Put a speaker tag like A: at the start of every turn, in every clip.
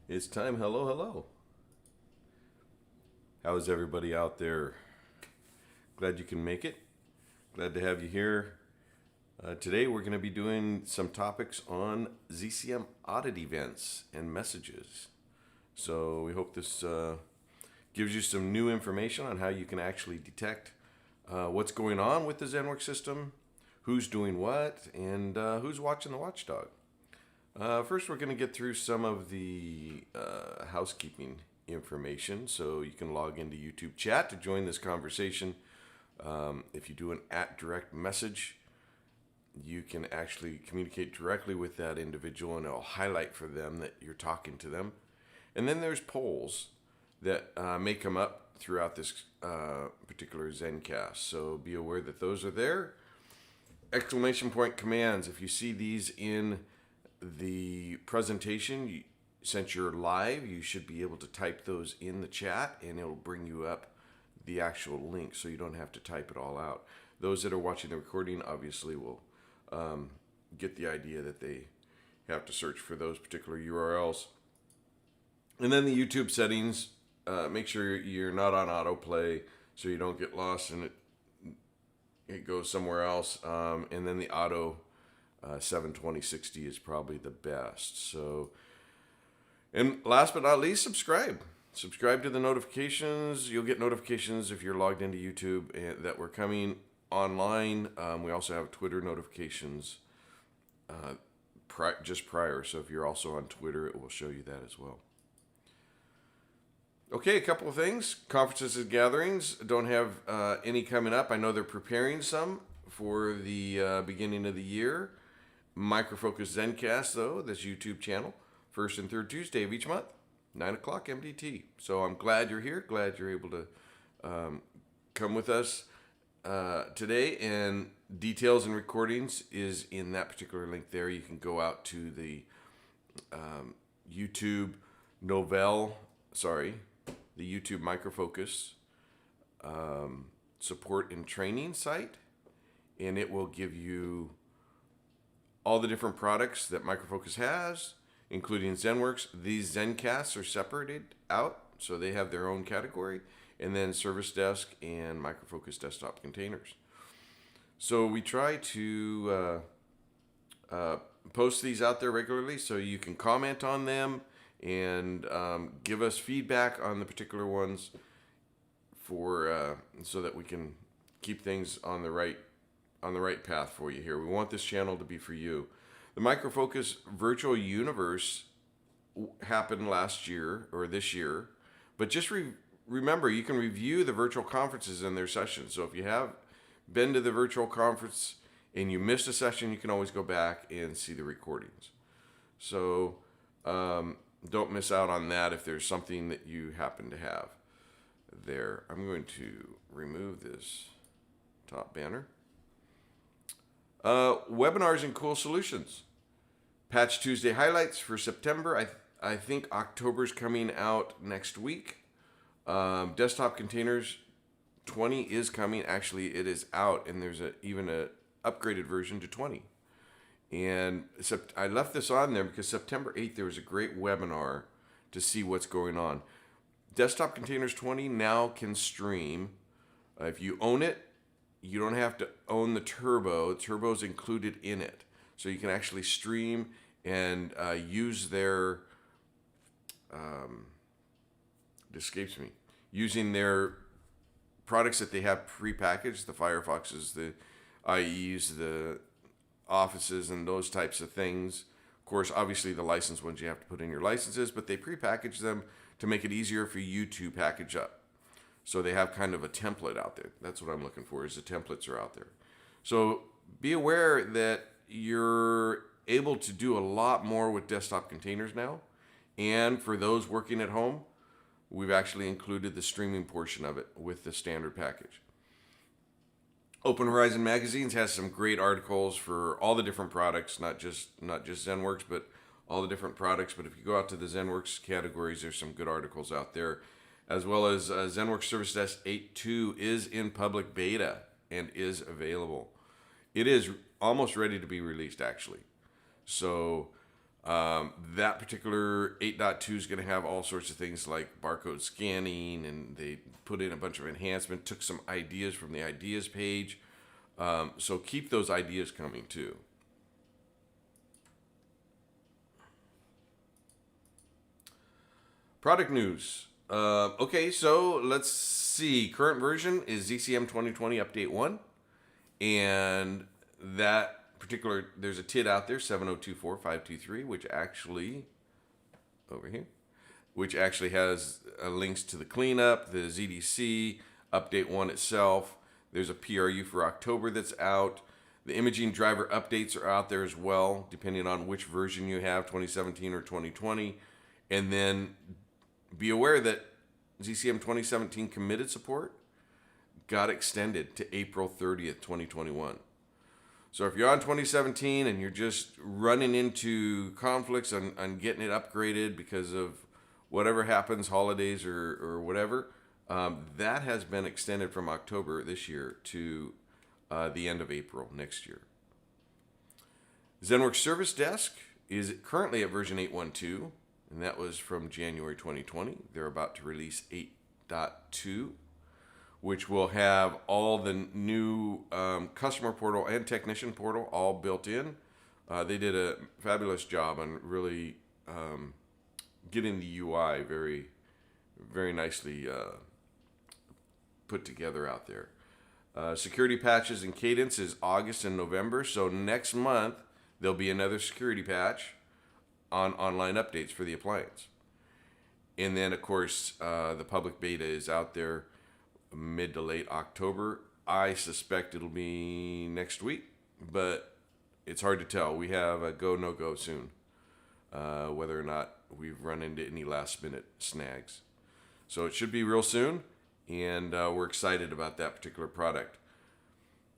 A: It's time. Hello, hello. How is everybody out there? Glad you can make it. Glad to have you here. Today we're going to be doing some topics on ZCM audit events and messages. So we hope this gives you some new information on how you can actually detect what's going on with the ZENworks system, who's doing what, and who's watching the watchdog. First, we're going to get through some of the housekeeping information, so you can log into YouTube chat to join this conversation. If you do an @direct message, you can actually communicate directly with that individual, and it'll highlight for them that you're talking to them. And then there's polls that may come up throughout this particular ZENcast, so be aware that those are there. Exclamation point commands, if you see these in the presentation, since you're live, you should be able to type those in the chat and it'll bring you up the actual link so you don't have to type it all out. Those that are watching the recording obviously will get the idea that they have to search for those particular URLs. And then the YouTube settings, make sure you're not on autoplay so you don't get lost and it goes somewhere else. And then the auto 72060 is probably the best. So, and last but not least, subscribe to the notifications. You'll get notifications if you're logged into YouTube that we're coming online. We also have Twitter notifications just prior, so if you're also on Twitter, it will show you that as well. Okay, a couple of things. Conferences and gatherings, don't have any coming up. I know they're preparing some for the beginning of the year. Micro Focus ZENcast, though, this YouTube channel, first and third Tuesday of each month, 9 o'clock MDT. So I'm glad you're here, glad you're able to come with us today. And details and recordings is in that particular link there. You can go out to the YouTube the YouTube Micro Focus support and training site, and it will give you all the different products that Micro Focus has, including ZENworks. These ZENcasts are separated out, so they have their own category, and then Service Desk and Micro Focus desktop containers. So we try to post these out there regularly so you can comment on them and give us feedback on the particular ones for so that we can keep things on the right path for you here. We want this channel to be for you. The Micro Focus Virtual Universe happened last year or this year, but just remember you can review the virtual conferences and their sessions. So if you have been to the virtual conference and you missed a session, you can always go back and see the recordings. So don't miss out on that if there's something that you happen to have there. I'm going to remove this top banner. Webinars and cool solutions. Patch Tuesday highlights for September. I think October's coming out next week. Desktop Containers 20 is coming. Actually, it is out, and there's even a upgraded version to 20. And I left this on there because September 8th, there was a great webinar to see what's going on. Desktop Containers 20 now can stream. If you own it, you don't have to own the Turbo. Turbo's included in it. So you can actually stream and use their, using their products that they have prepackaged, the Firefoxes, the IEs, the Offices, and those types of things. Of course, obviously the licensed ones you have to put in your licenses, but they prepackage them to make it easier for you to package up. So they have kind of a template out there. That's what I'm looking for, is the templates are out there. So be aware that you're able to do a lot more with desktop containers now. And for those working at home, we've actually included the streaming portion of it with the standard package. Open Horizon Magazines has some great articles for all the different products, not just ZENworks, but all the different products. But if you go out to the ZENworks categories, there's some good articles out there, as well as ZENworks Service Desk 8.2 is in public beta and is available. It is almost ready to be released, actually. So That particular 8.2 is going to have all sorts of things like barcode scanning, and they put in a bunch of enhancement, took some ideas from the ideas page. So keep those ideas coming too. Product news. Okay, so let's see. Current version is ZCM 2020 Update 1. And that particular, there's a TID out there, 7024523, which actually, over here, which actually has links to the cleanup, the ZDC, Update 1 itself. There's a PRU for October that's out. The imaging driver updates are out there as well, depending on which version you have, 2017 or 2020. And then be aware that ZCM 2017 committed support got extended to April 30th, 2021. So if you're on 2017 and you're just running into conflicts on getting it upgraded because of whatever happens, holidays or whatever, that has been extended from October this year to the end of April next year. ZENworks Service Desk is currently at version 8.12, and that was from January 2020. They're about to release 8.2, which will have all the new customer portal and technician portal all built in. They did a fabulous job on really getting the UI very, very nicely put together out there. Security patches and cadence is August and November. So next month, there'll be another security patch on online updates for the appliance. And then, of course, the public beta is out there mid to late October. I suspect it'll be next week, but it's hard to tell. We have a go, no go soon, whether or not we've run into any last minute snags. So it should be real soon, and we're excited about that particular product.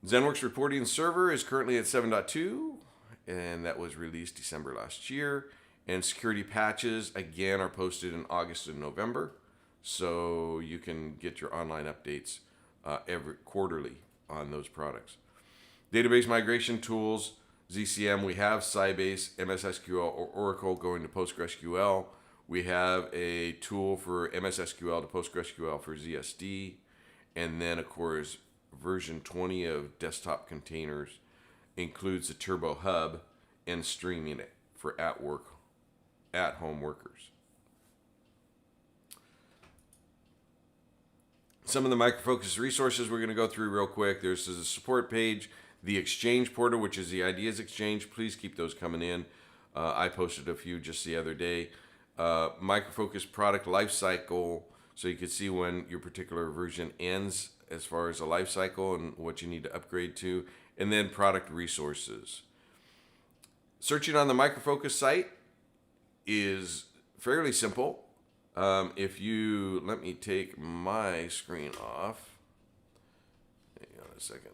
A: ZENworks Reporting Server is currently at 7.2, and that was released December last year. And security patches, again, are posted in August and November, so you can get your online updates every quarterly on those products. Database migration tools, ZCM, we have Sybase, MS SQL, or Oracle going to PostgreSQL. We have a tool for MS SQL to PostgreSQL for ZSD. And then, of course, version 20 of desktop containers includes the Turbo Hub and streaming it for at-home workers. Some of the Micro Focus resources we're going to go through real quick. There's a support page, the Exchange portal, which is the Ideas Exchange. Please keep those coming in. I posted a few just the other day. Micro Focus product life cycle, so you can see when your particular version ends as far as a life cycle and what you need to upgrade to. And then product resources. Searching on the Micro Focus site is fairly simple. If you let me take my screen off. Hang on a second.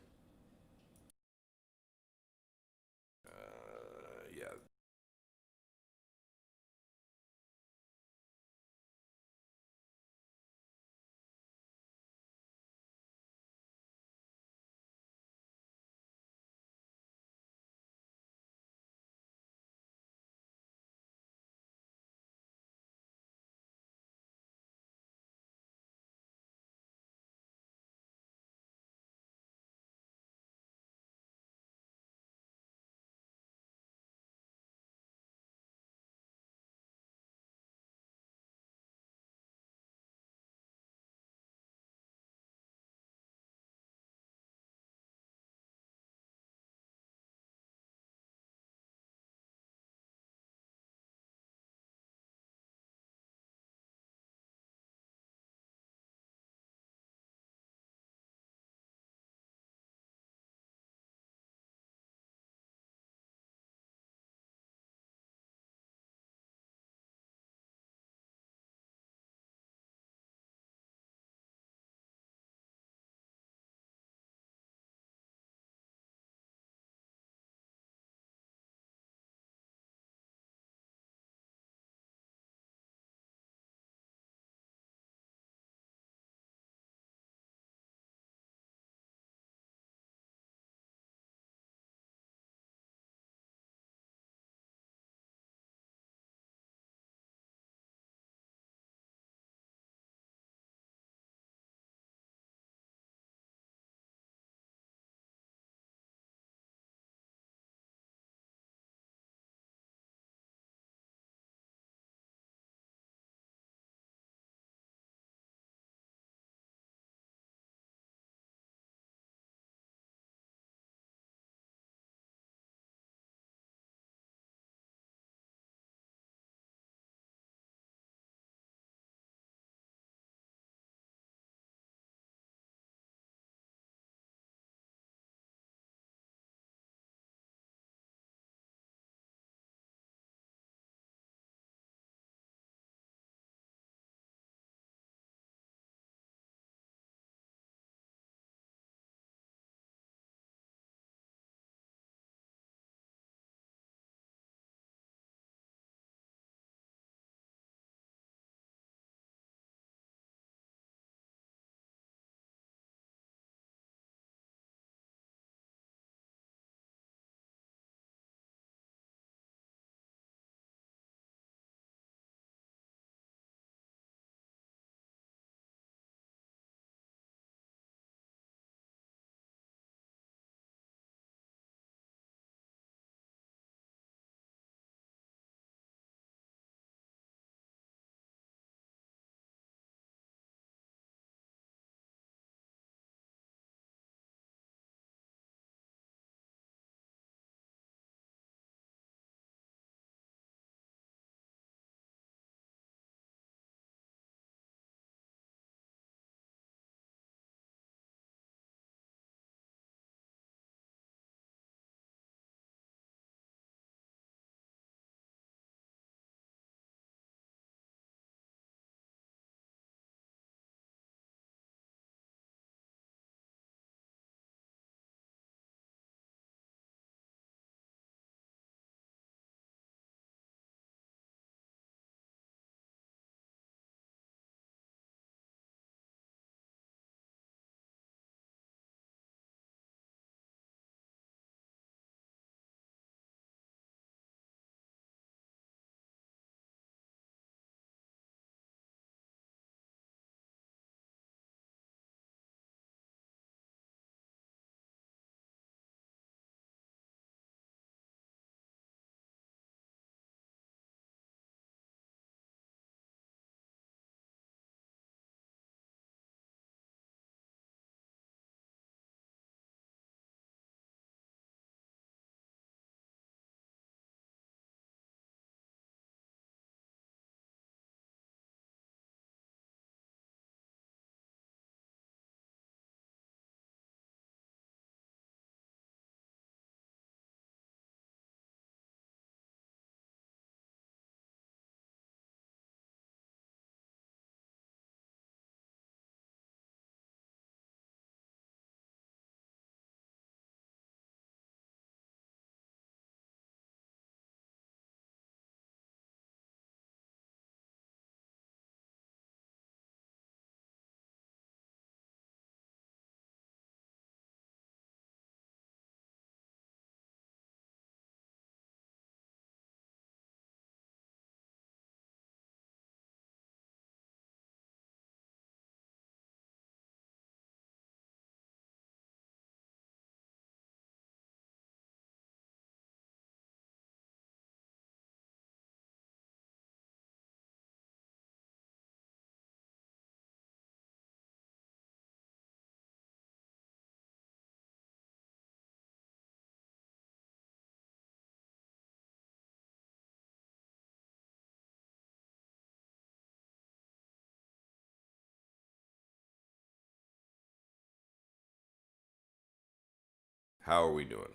A: How are we doing?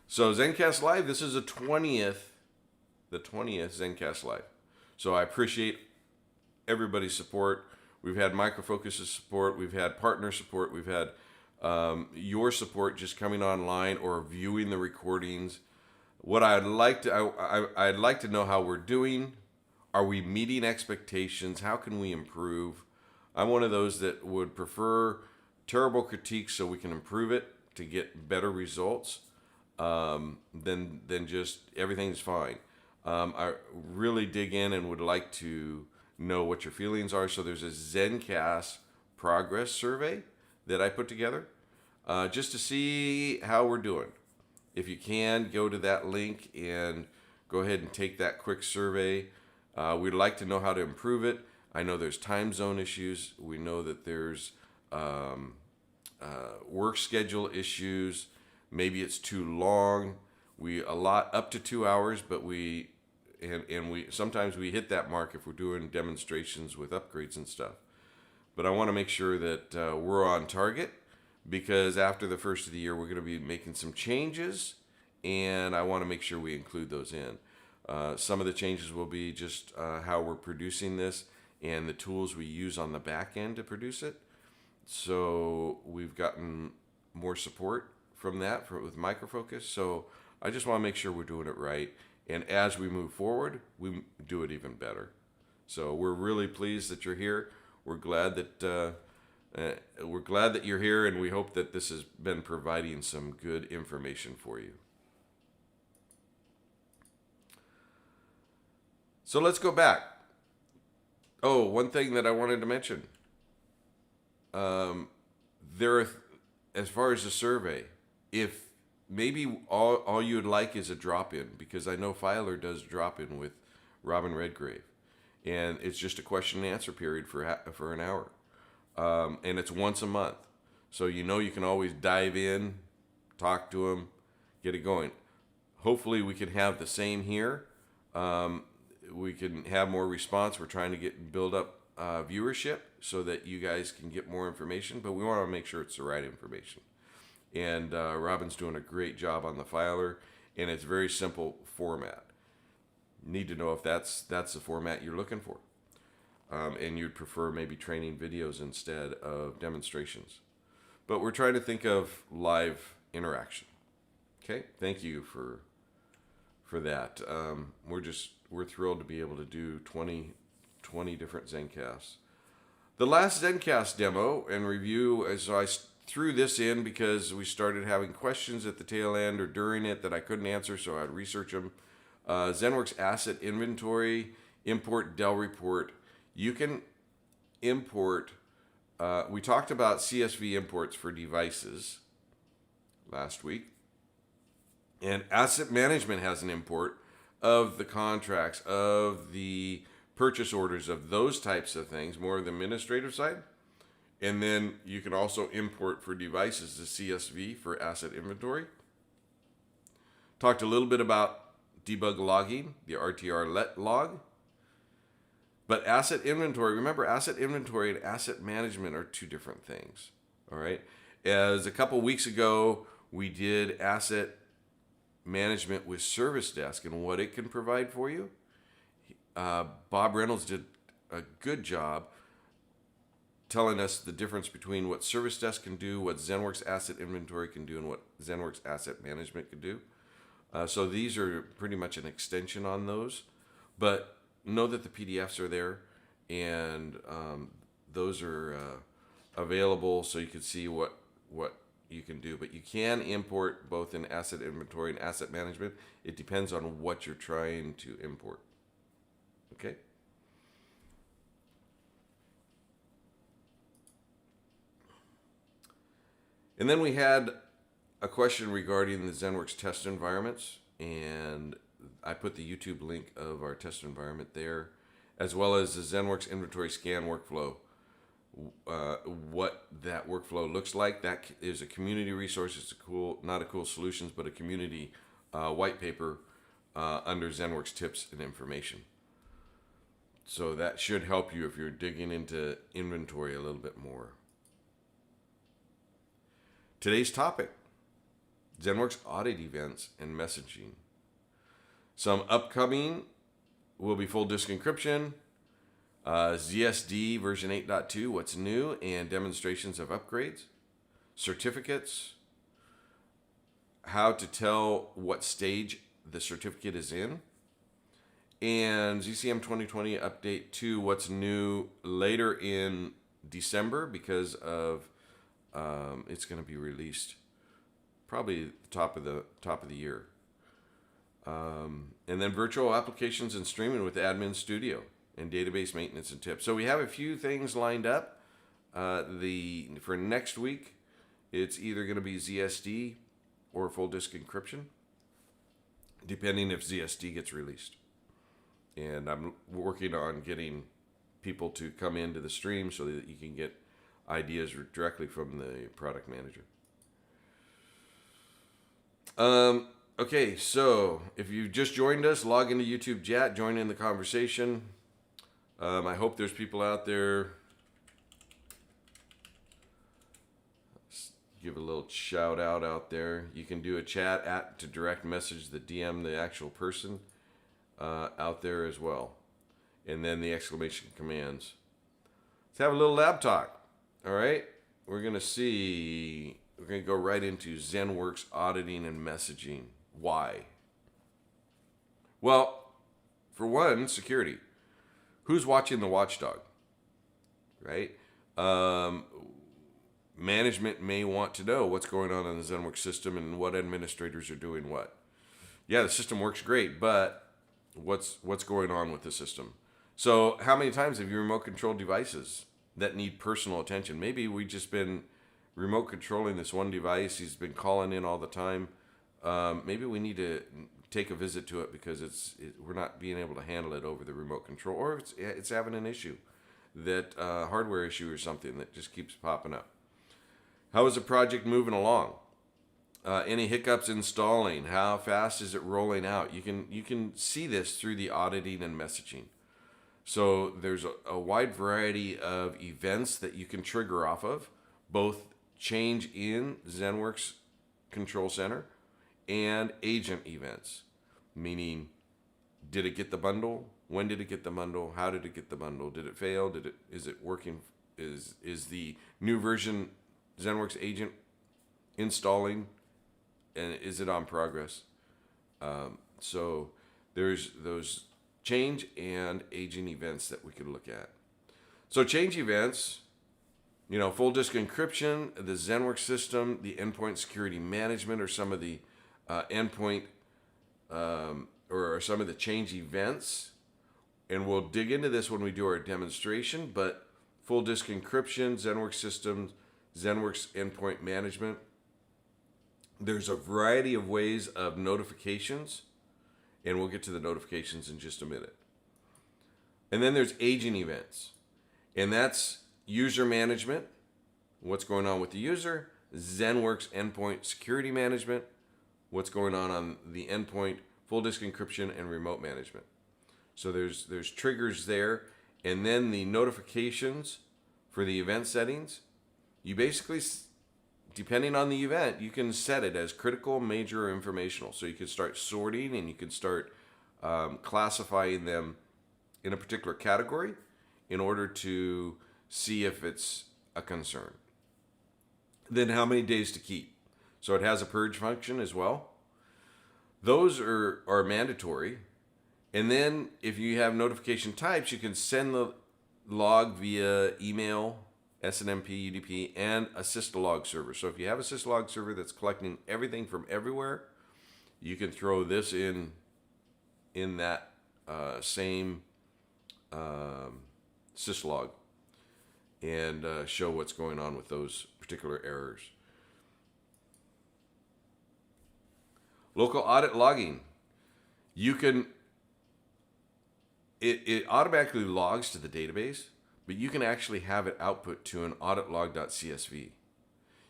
A: So ZENcast Live, this is the 20th ZENcast Live. So I appreciate everybody's support. We've had Microfocus's support. We've had partner support. We've had your support just coming online or viewing the recordings. What I'd like to know how we're doing. Are we meeting expectations? How can we improve? I'm one of those that would prefer terrible critiques so we can improve it to get better results than just everything's fine. I really dig in and would like to know what your feelings are. So there's a ZENcast progress survey that I put together just to see how we're doing. If you can, go to that link and go ahead and take that quick survey. We'd like to know how to improve it. I know there's time zone issues. We know that there's work schedule issues. Maybe it's too long. We allot up to 2 hours, but we sometimes we hit that mark if we're doing demonstrations with upgrades and stuff. But I want to make sure that we're on target, because after the first of the year, we're going to be making some changes, and I want to make sure we include those in. Some of the changes will be just how we're producing this and the tools we use on the back end to produce it. So we've gotten more support from that with Microfocus. So I just want to make sure we're doing it right. And as we move forward, we do it even better. So we're really pleased that you're here. We're glad that you're here, and we hope that this has been providing some good information for you. So let's go back. Oh, one thing that I wanted to mention. As far as the survey, if maybe all you'd like is a drop-in, because I know Filer does drop-in with Robin Redgrave, and it's just a question and answer period for an hour, and it's once a month. So you can always dive in, talk to him, get it going. Hopefully we can have the same here. We can have more response. We're trying to build up viewership so that you guys can get more information, but we want to make sure it's the right information. And Robin's doing a great job on the Filer, and it's very simple format. Need to know if that's the format you're looking for, and you'd prefer maybe training videos instead of demonstrations. But we're trying to think of live interaction. Okay, thank you for that. We're thrilled to be able to do 20 different ZENcasts. The last ZENcast demo and review, so I threw this in because we started having questions at the tail end or during it that I couldn't answer, so I'd research them. ZENworks Asset Inventory, import Dell report. You can import, we talked about CSV imports for devices last week. And asset management has an import of the contracts, of the purchase orders, of those types of things, more of the administrative side. And then you can also import for devices the CSV for asset inventory. Talked a little bit about debug logging, the RTR let log. But asset inventory, remember, asset inventory and asset management are two different things. All right. As a couple weeks ago, we did asset management with Service Desk and what it can provide for you. Bob Reynolds did a good job telling us the difference between what Service Desk can do, what ZENworks Asset Inventory can do, and what ZENworks Asset Management can do. So these are pretty much an extension on those. But know that the PDFs are there, and those are available so you can see what you can do. But you can import both in Asset Inventory and Asset Management. It depends on what you're trying to import. Okay? And then we had a question regarding the ZENworks test environments, and I put the YouTube link of our test environment there, as well as the ZENworks inventory scan workflow. What that workflow looks like. That is a community resource. It's not a cool solutions, but a community white paper under ZENworks tips and information. So that should help you if you're digging into inventory a little bit more. Today's topic, ZENworks Audit Events and Messaging. Some upcoming will be full disk encryption, ZSD version 8.2, what's new, and demonstrations of upgrades, certificates, how to tell what stage the certificate is in, and ZCM 2020 update to what's new later in December because of it's going to be released probably the top of the year. And then virtual applications and streaming with Admin Studio and database maintenance and tips. So we have a few things lined up. For next week, it's either going to be ZSD or full disk encryption, depending if ZSD gets released. And I'm working on getting people to come into the stream so that you can get ideas directly from the product manager. Okay, so if you've just joined us, log into YouTube chat, join in the conversation. I hope there's people out there. Give a little shout out there. You can do a chat to direct message the DM, the actual person out there as well. And then the exclamation commands. Let's have a little lab talk. All right, we're going to go right into ZENworks auditing and messaging. Why? Well, for one, security. Who's watching the watchdog? Right? Management may want to know what's going on in the ZENworks system and what administrators are doing what. Yeah, the system works great, but what's going on with the system? So how many times have you remote controlled devices that need personal attention? Maybe we've just been remote controlling this one device. He's been calling in all the time. Maybe we need to take a visit to it because we're not being able to handle it over the remote control, or it's having an issue, hardware issue or something that just keeps popping up. How is the project moving along? Any hiccups installing? How fast is it rolling out? You can see this through the auditing and messaging. So there's a wide variety of events that you can trigger off of, both change in ZENworks Control Center and agent events, meaning did it get the bundle? When did it get the bundle? How did it get the bundle? Did it fail? Is it working? Is the new version ZENworks agent installing, and is it on progress? So there's those change and agent events that we could look at. So change events, full disk encryption, the ZENworks system, the endpoint security management, or some of the endpoint or some of the change events. And we'll dig into this when we do our demonstration, but full disk encryption, ZENworks systems, ZENworks endpoint management. There's a variety of ways of notifications, and we'll get to the notifications in just a minute. And then there's agent events, and that's user management, what's going on with the user, ZENworks endpoint security management, what's going on the endpoint, full disk encryption, and remote management. So there's triggers there, and then the notifications for the event settings. You basically, depending on the event, you can set it as critical, major, or informational. So you can start sorting, and you can start classifying them in a particular category in order to see if it's a concern. Then how many days to keep. So it has a purge function as well. Those are mandatory. And then if you have notification types, you can send the log via email, SNMP, UDP, and a syslog server. So if you have a syslog server that's collecting everything from everywhere, you can throw this in that same syslog and show what's going on with those particular errors. Local audit logging. You can, it automatically logs to the database, but you can actually have it output to an auditlog.csv.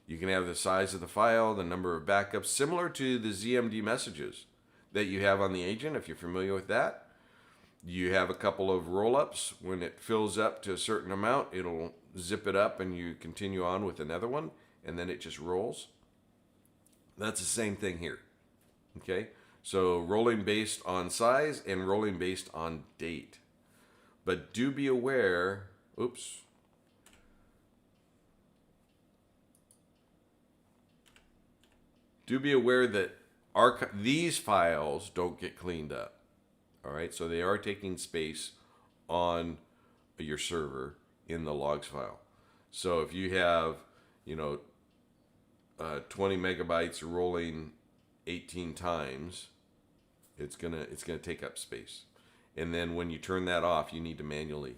A: You can have the size of the file, the number of backups, similar to the ZMD messages that you have on the agent, if you're familiar with that. You have a couple of roll-ups. When it fills up to a certain amount, it'll zip it up and you continue on with another one, and then it just rolls. That's the same thing here. Okay, so rolling based on size and rolling based on date. But do be aware, oops. Do be aware that these files don't get cleaned up. All right, so they are taking space on your server in the logs file. So if you have, 20 megabytes rolling 18 times, it's gonna take up space. And then when you turn that off, you need to manually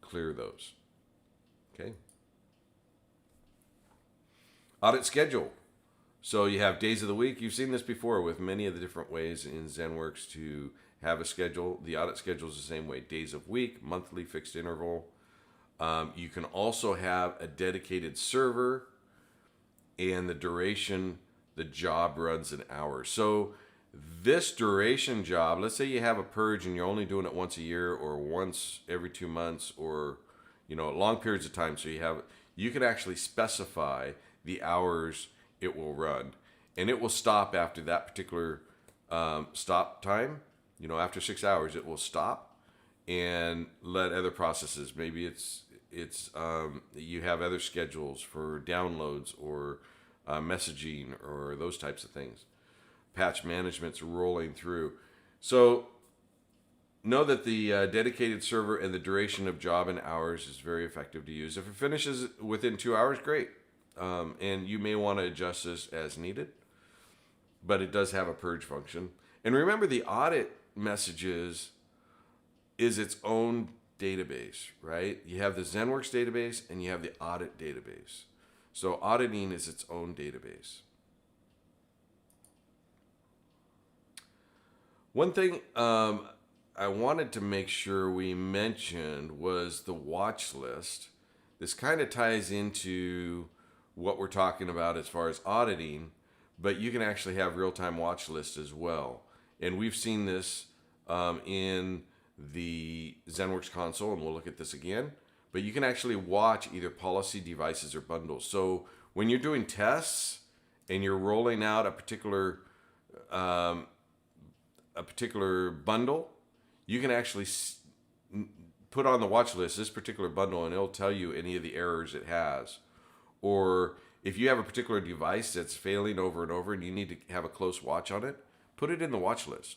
A: clear those. Okay. Audit schedule. So you have days of the week. You've seen this before with many of the different ways in ZENworks to have a schedule. The audit schedule is the same way. Days of week, monthly, fixed interval. You can also have a dedicated server and the duration the job runs in hours. So this duration job, let's say you have a purge and you're only doing it once a year or once every 2 months or long periods of time. So you can actually specify the hours it will run, and it will stop after that particular stop time. After 6 hours, it will stop and let other processes. Maybe it's you have other schedules for downloads or messaging or those types of things. Patch management's rolling through. So know that the dedicated server and the duration of job in hours is very effective to use. If it finishes within 2 hours, great. And you may want to adjust this as needed, but it does have a purge function. And remember, the audit messages is its own database, right? You have the ZENworks database and you have the audit database. So auditing is its own database. One thing I wanted to make sure we mentioned was the watch list. This kind of ties into what we're talking about as far as auditing, but you can actually have real-time watch lists as well. And we've seen this in the ZENworks console, and we'll look at this again. But you can actually watch either policy, devices, or bundles. So when you're doing tests and you're rolling out a particular bundle, you can actually put on the watch list this particular bundle, and it'll tell you any of the errors it has. Or if you have a particular device that's failing over and over and you need to have a close watch on it, put it in the watch list.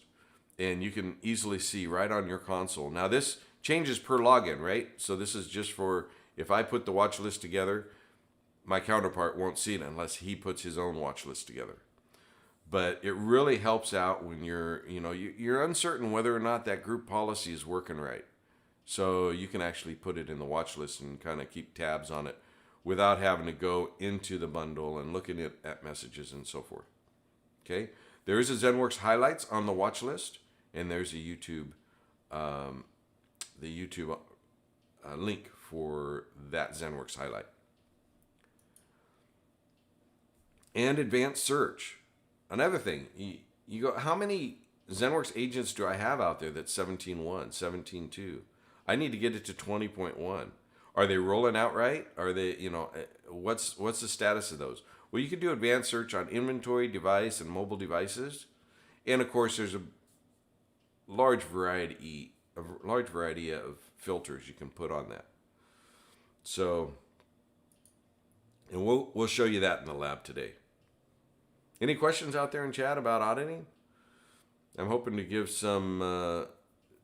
A: And you can easily see right on your console. Now this changes per login, right? So this is just for, if I put the watch list together, my counterpart won't see it unless he puts his own watch list together. But it really helps out when you're uncertain whether or not that group policy is working right. So you can actually put it in the watch list and kind of keep tabs on it without having to go into the bundle and looking at messages and so forth. Okay, there is a ZENworks highlights on the watch list, and there's a YouTube, link for that ZENworks highlight. And advanced search. Another thing, you go, how many ZENworks agents do I have out there that's 17.1, 17.2? I need to get it to 20.1. Are they rolling out right? Are they, what's the status of those? Well, you can do advanced search on inventory, device, and mobile devices. And of course, there's a large variety of filters you can put on that. So, and we'll show you that in the lab today. Any questions out there in chat about auditing? I'm hoping to give some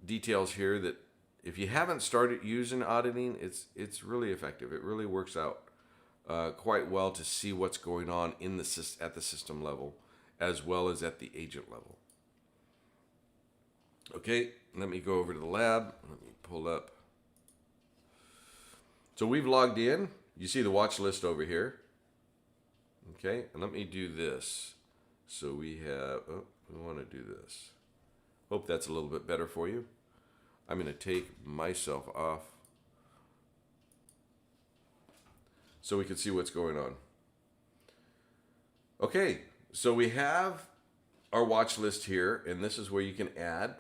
A: details here that if you haven't started using auditing, it's really effective. It really works out quite well to see what's going on at the system level as well as at the agent level. Okay, let me go over to the lab. Let me pull up. So we've logged in. You see the watch list over here. Okay, and let me do this. So we want to do this. Hope that's a little bit better for you. I'm going to take myself off so we can see what's going on. Okay, so we have our watch list here, and this is where you can add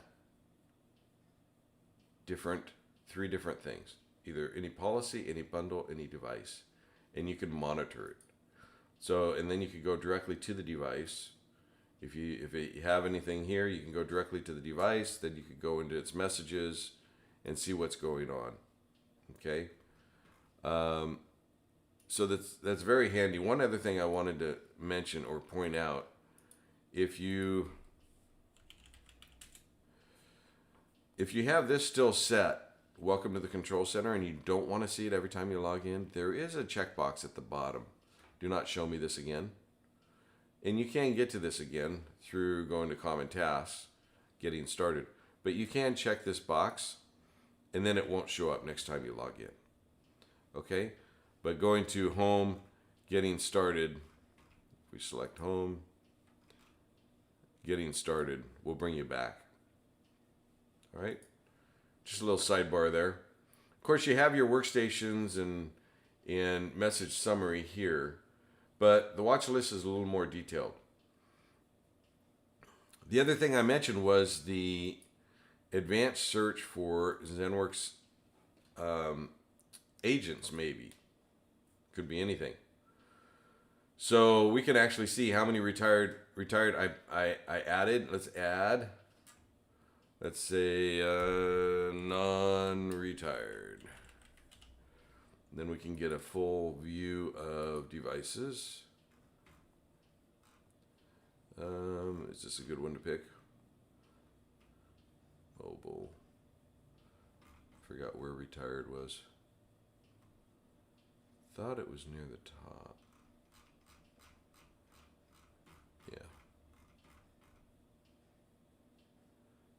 A: three different things. Either any policy, any bundle, any device, and you can monitor it. So, and then you could go directly to the device. If you have anything here, you can go directly to the device. Then you could go into its messages and see what's going on. Okay. So that's very handy. One other thing I wanted to mention or point out, if you have this still set, welcome to the control center, and you don't want to see it every time you log in, there is a checkbox at the bottom. Do not show me this again. And you can get to this again through going to common tasks, getting started. But you can check this box, and then it won't show up next time you log in. Okay? But going to home, getting started, if we select home, getting started will bring you back. All right? Just a little sidebar there. Of course, you have your workstations and message summary here, but the watch list is a little more detailed. The other thing I mentioned was the advanced search for ZENworks agents, maybe. Could be anything. So we can actually see how many retired I added. Let's add. Let's say non-retired. Then we can get a full view of devices. Is this a good one to pick? Mobile. Forgot where retired was. Thought it was near the top. Yeah.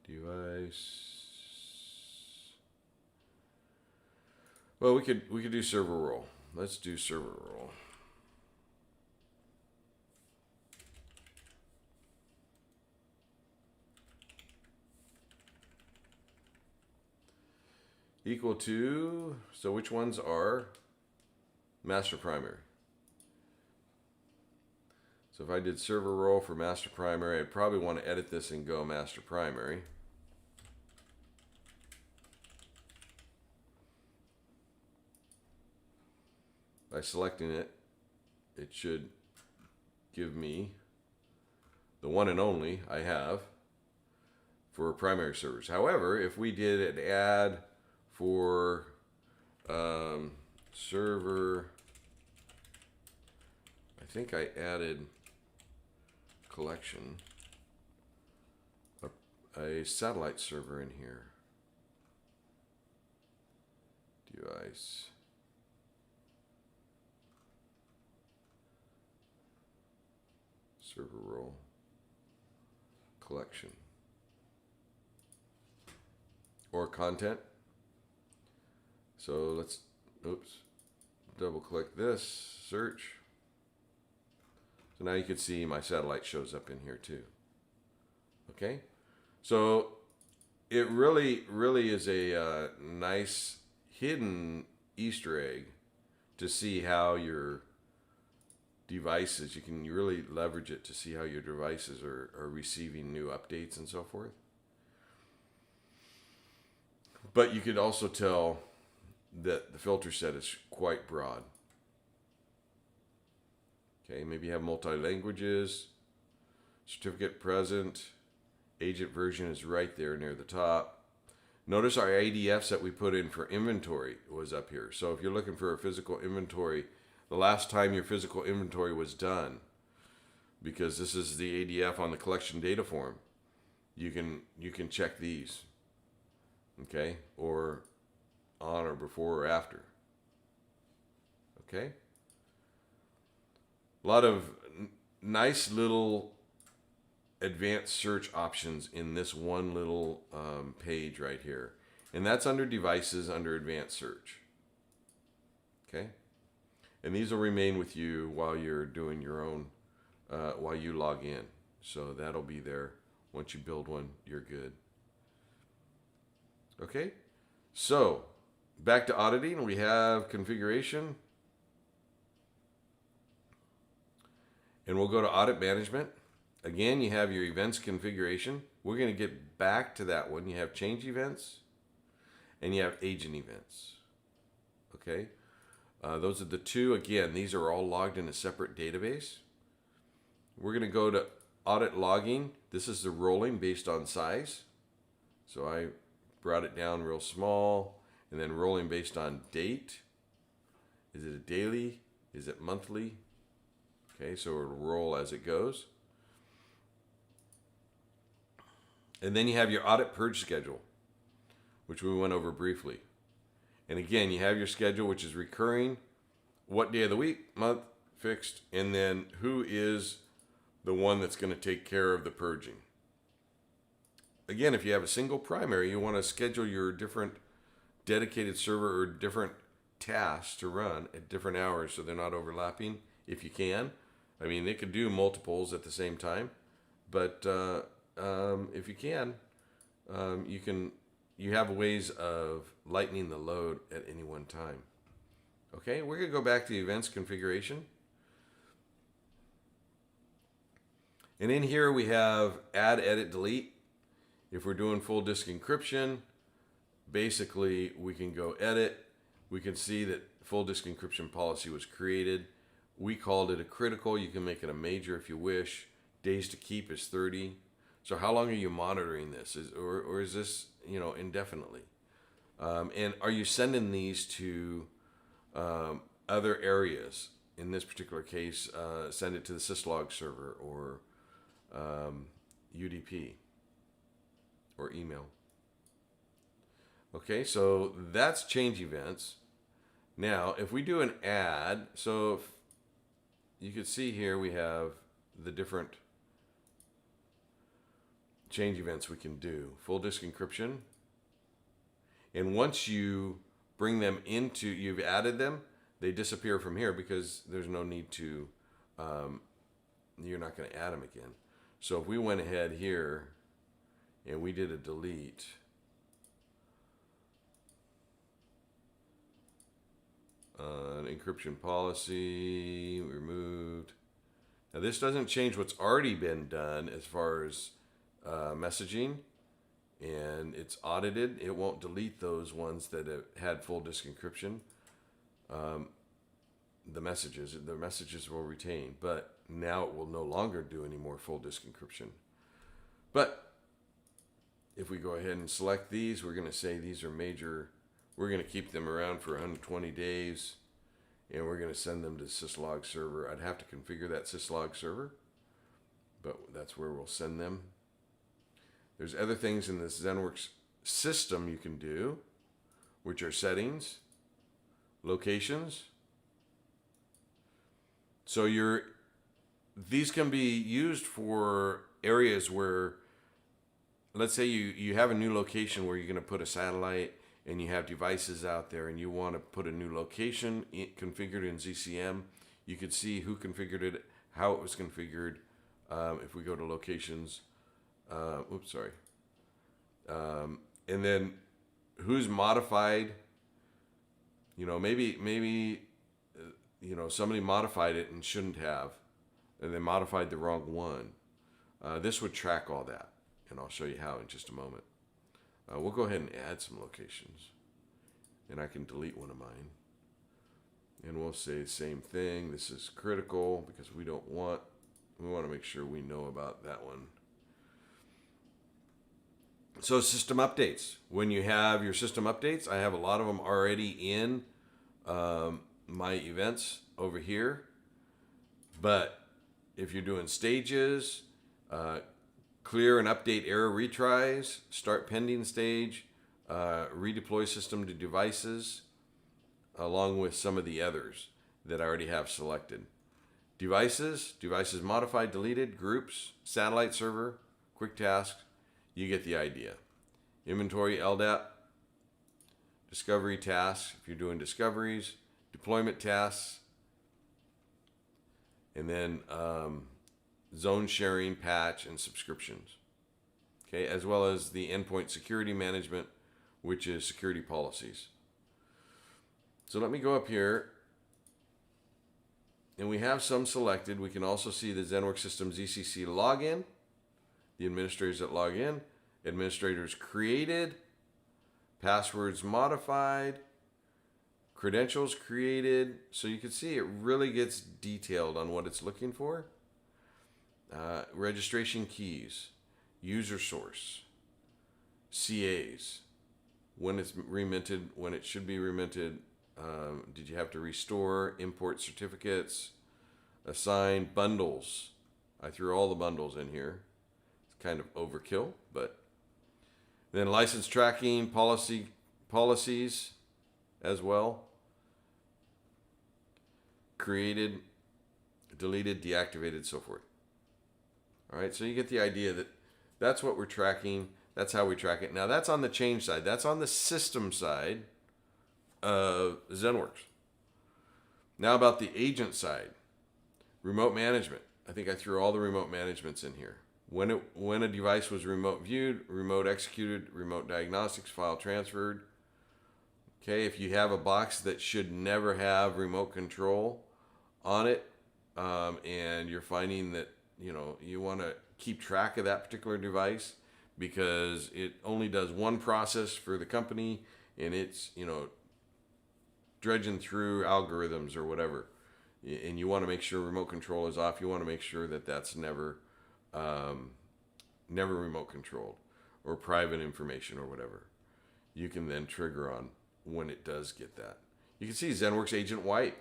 A: Device. Well, we could do server role. Let's do server role. Equal to, so which ones are master primary? So if I did server role for master primary, I'd probably want to edit this and go master primary. By selecting it, it should give me the one and only I have for primary servers. However, if we did an add for server, I think I added collection, a satellite server in here. Device. Server role. Collection. Or content. So let's, double click this, search. So now you can see my satellite shows up in here too. Okay? So it really is a nice hidden Easter egg to see how your devices, you can really leverage it to see how your devices are receiving new updates and so forth. But you could also tell that the filter set is quite broad. Okay, maybe you have multi-languages, certificate present, agent version is right there near the top. Notice our ADFs that we put in for inventory was up here. So if you're looking for a physical inventory, the last time your physical inventory was done, because this is the ADF on the collection data form, you can check these. Okay, or on or before or after. Okay, a lot of nice little advanced search options in this one little page right here, and that's under devices, under advanced search. Okay, and these will remain with you while you're doing your own, while you log in. So that'll be there. Once you build one, you're good. Okay, so back to auditing, we have configuration. And we'll go to audit management. Again, you have your events configuration. We're going to get back to that one. You have change events and you have agent events. Okay. Those are the two. Again, these are all logged in a separate database. We're going to go to audit logging. This is the rolling based on size. So I brought it down real small, and then rolling based on date. Is it a daily? Is it monthly? Okay, so it'll roll as it goes. And then you have your audit purge schedule, which we went over briefly. And again, you have your schedule, which is recurring, what day of the week, month, fixed, and then who is the one that's going to take care of the purging. Again, if you have a single primary, you want to schedule your different dedicated server or different tasks to run at different hours so they're not overlapping if you can. I mean, they could do multiples at the same time, but if you can, you have ways of lightening the load at any one time. Okay, we're going to go back to the events configuration. And in here we have add, edit, delete. If we're doing full disk encryption, basically we can go edit. We can see that full disk encryption policy was created. We called it a critical. You can make it a major if you wish. Days to keep is 30. So how long are you monitoring this? Or is this, indefinitely? And are you sending these to other areas? In this particular case, send it to the syslog server or UDP or email. Okay, so that's change events. Now, if we do an add, so if you can see here we have the different change events we can do. Full disk encryption. And once you bring them into, you've added them, they disappear from here because there's no need to, you're not going to add them again. So if we went ahead here and we did a delete, an encryption policy removed. Now this doesn't change what's already been done as far as messaging, and it's audited. It won't delete those ones that have had full disk encryption. The messages will retain, but now it will no longer do any more full disk encryption. But if we go ahead and select these, we're going to say these are major. We're going to keep them around for 120 days, and we're going to send them to syslog server. I'd have to configure that syslog server, but that's where we'll send them. There's other things in this ZENworks system you can do, which are settings, locations. So these can be used for areas where, let's say you have a new location where you're going to put a satellite and you have devices out there and you want to put a new location configured in ZCM. You could see who configured it, how it was configured. If we go to locations, and then who's modified, maybe somebody modified it and shouldn't have, and they modified the wrong one. This would track all that, and I'll show you how in just a moment. We'll go ahead and add some locations, and I can delete one of mine. And we'll say the same thing. This is critical because we want to make sure we know about that one. So system updates. When you have your system updates, I have a lot of them already in my events over here. But if you're doing stages, clear and update error retries, start pending stage, redeploy system to devices, along with some of the others that I already have selected. Devices modified, deleted, groups, satellite server, quick tasks, you get the idea. Inventory, LDAP, discovery tasks, if you're doing discoveries, deployment tasks, and then zone sharing, patch, and subscriptions. Okay, as well as the endpoint security management, which is security policies. So let me go up here, and we have some selected. We can also see the ZENworks system ZCC login, the administrators that log in, administrators created, passwords modified, credentials created. So you can see it really gets detailed on what it's looking for. Registration keys, user source, CAs, when it's reminted, when it should be reminted, did you have to restore, import certificates, assign bundles. I threw all the bundles in here. It's kind of overkill, but then license tracking, policies as well. Created, deleted, deactivated, so forth. All right, so you get the idea that that's what we're tracking. That's how we track it. Now that's on the change side. That's on the system side of ZENworks. Now about the agent side. Remote management. I think I threw all the remote managements in here. When a device was remote viewed, remote executed, remote diagnostics, file transferred. Okay, if you have a box that should never have remote control on it, and you're finding that you want to keep track of that particular device because it only does one process for the company, and it's dredging through algorithms or whatever, and you want to make sure remote control is off. You want to make sure that that's never remote controlled or private information or whatever. You can then trigger on when it does get that. You can see ZENworks Agent Wipe.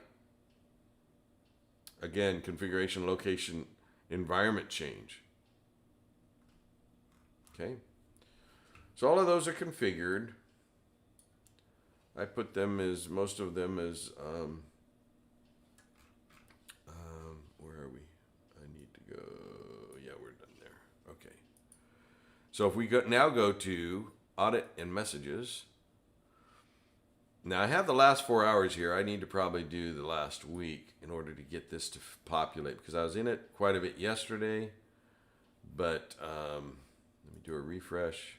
A: Again, configuration, location, environment change. Okay. So all of those are configured. I put them as, most of them as, where are we? I need to go, yeah, we're done there. Okay. So if we now go to Audit and Messages. Now I have the last 4 hours here. I need to probably do the last week in order to get this to populate because I was in it quite a bit yesterday. But let me do a refresh.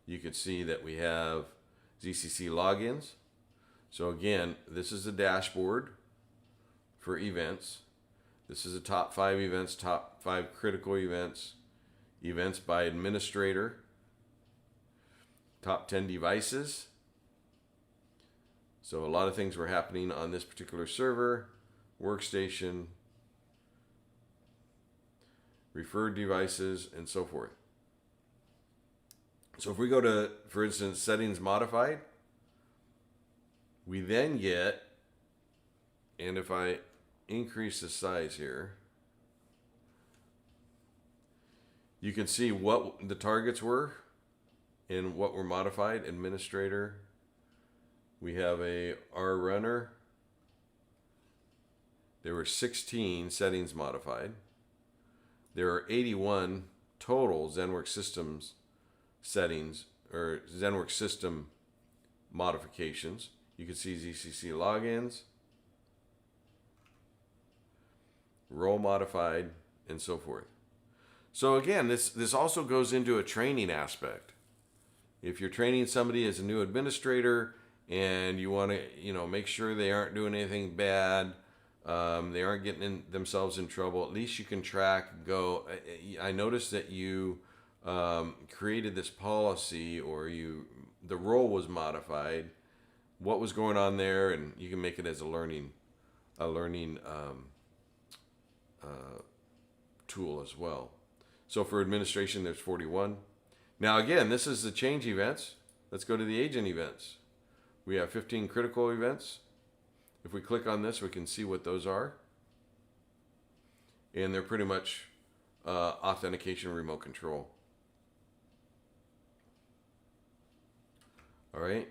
A: You can see that we have ZCC logins. So again, this is the dashboard for events. This is the top 5 events, top 5 critical events, events by administrator, top 10 devices. So a lot of things were happening on this particular server, workstation, referred devices, and so forth. So if we go to, for instance, settings modified, we then get, and if I increase the size here, you can see what the targets were and what were modified. Administrator. We have a R runner. There were 16 settings modified. There are 81 total ZENworks systems settings or ZENworks system modifications. You can see ZCC logins, role modified, and so forth. So again, this also goes into a training aspect. If you're training somebody as a new administrator, and you want to, make sure they aren't doing anything bad, they aren't getting themselves in trouble. At least you can track. I noticed that you created this policy, or the role was modified. What was going on there, and you can make it as a learning tool as well. So for administration, there's 41. Now again, this is the change events. Let's go to the agent events. We have 15 critical events. If we click on this, we can see what those are. And they're pretty much authentication, remote control. All right.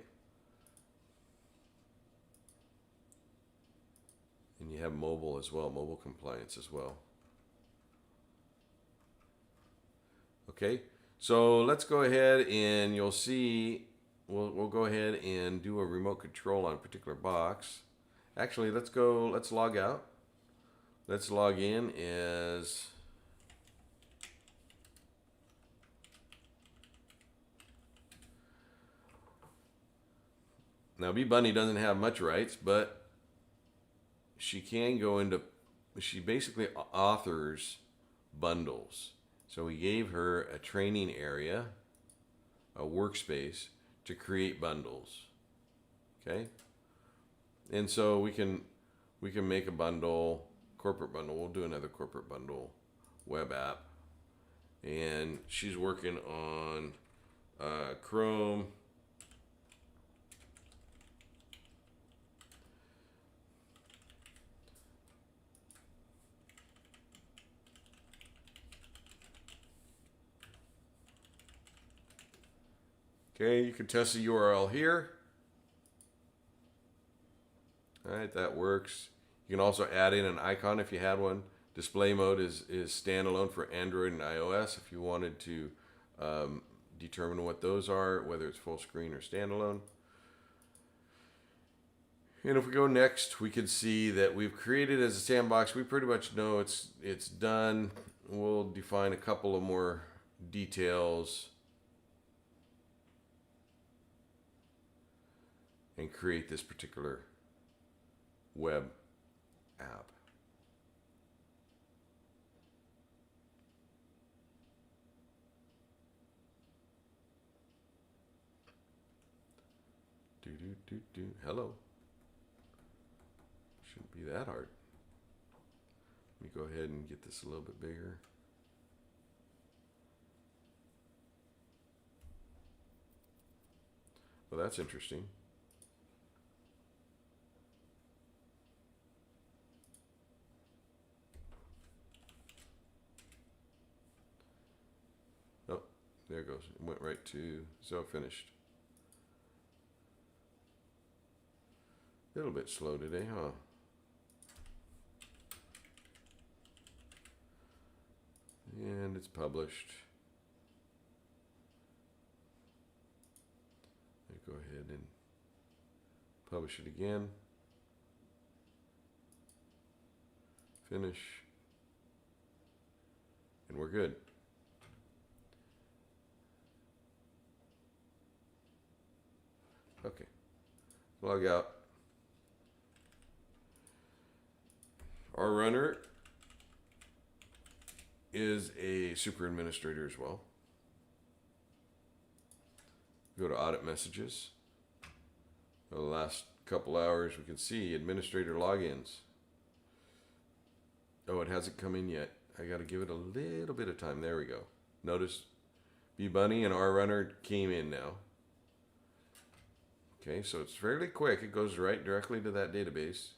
A: And you have mobile as well, mobile compliance as well. Okay, so let's go ahead and you'll see. We'll go ahead and do a remote control on a particular box. Actually, let's log out. Let's log in as now B Bunny doesn't have much rights, but she can go into, she basically authors bundles. So we gave her a training area, a workspace, to create bundles. Okay. And so we can make a bundle, corporate bundle. We'll do another corporate bundle web app. And she's working on Chrome. Okay, you can test the URL here. All right, that works. You can also add in an icon if you had one. Display mode is standalone for Android and iOS if you wanted to determine what those are, whether it's full screen or standalone. And if we go next, we can see that we've created as a sandbox. We pretty much know it's done. We'll define a couple of more details and create this particular web app. Hello. Shouldn't be that hard. Let me go ahead and get this a little bit bigger. Well, that's interesting. Oh, there it goes. It went right to so finished. A little bit slow today, huh? And it's published. Go ahead and publish it again. Finish. And we're good. Okay. Log out. Our runner is a super administrator as well. Go to audit messages. For the last couple hours, we can see administrator logins. Oh, it hasn't come in yet. I got to give it a little bit of time. There we go. Notice B-Bunny and our runner came in now. Okay, so it's fairly quick. It goes right directly to that database.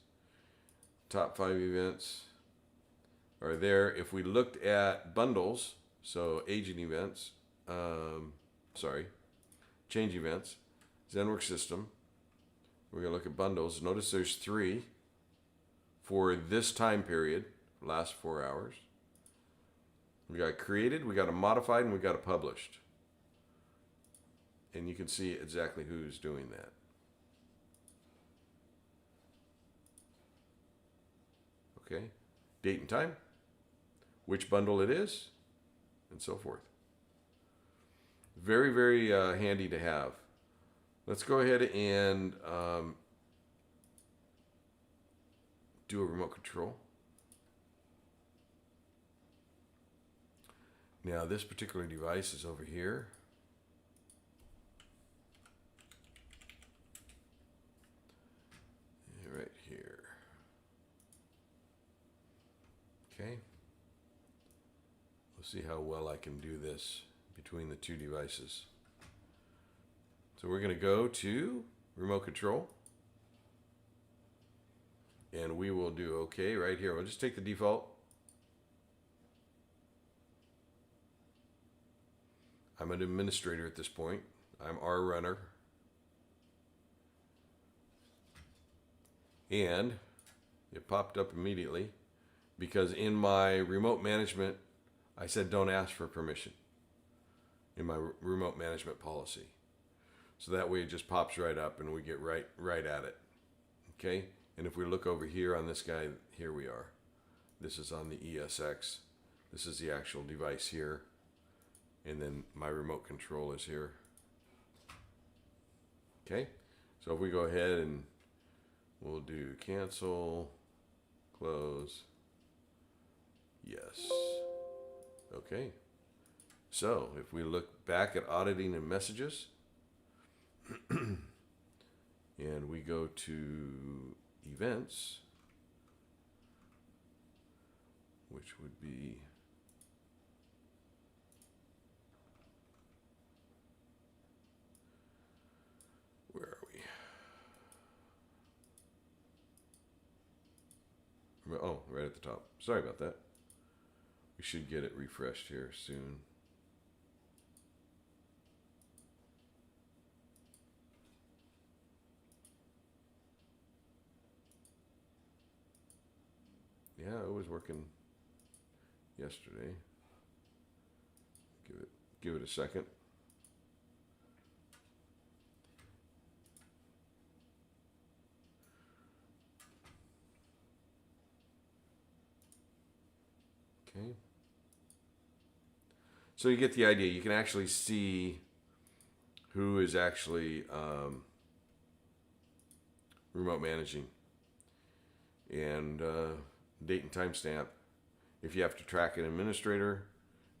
A: Top 5 events are there. If we looked at bundles, so agent events, change events, ZENworks system, we're going to look at bundles. Notice there's 3 for this time period, last 4 hours. We got created, we got a modified, and we got a published. And you can see exactly who's doing that. Okay, date and time, which bundle it is, and so forth. Very, very handy to have. Let's go ahead and do a remote control. Now this particular device is over here. Right here. Okay. We'll see how well I can do this between the 2 devices. So we're going to go to remote control. And we will do OK right here. We'll just take the default. I'm an administrator at this point. I'm our runner. And it popped up immediately because in my remote management, I said don't ask for permission in my remote management policy. So that way it just pops right up and we get right at it. Okay? And if we look over here on this guy, here we are. This is on the ESX. This is the actual device here. And then my remote control is here. Okay? So if we go ahead and we'll do cancel, close, yes. Okay. So if we look back at auditing and messages, and we go to events, which would be where are we? Oh, right at the top. Sorry about that. We should get it refreshed here soon. Yeah, it was working yesterday. Give it a second. Okay. So you get the idea. You can actually see who is actually remote managing, and date and timestamp. If you have to track an administrator,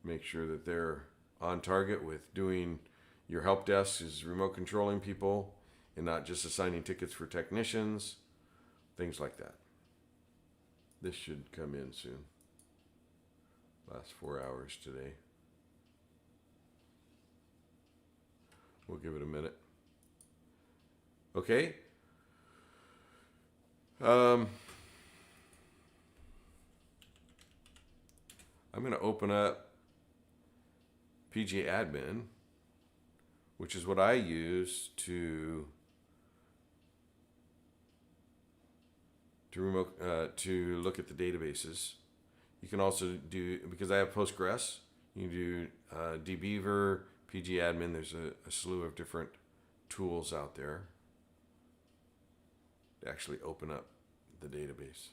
A: make sure that they're on target with doing your help desk is remote controlling people and not just assigning tickets for technicians, things like that. This should come in soon. Last 4 hours today. We'll give it a minute. Okay. I'm going to open up PG Admin, which is what I use to look at the databases. You can also do, because I have Postgres, you can do dbeaver, PG Admin. There's a slew of different tools out there to actually open up the database.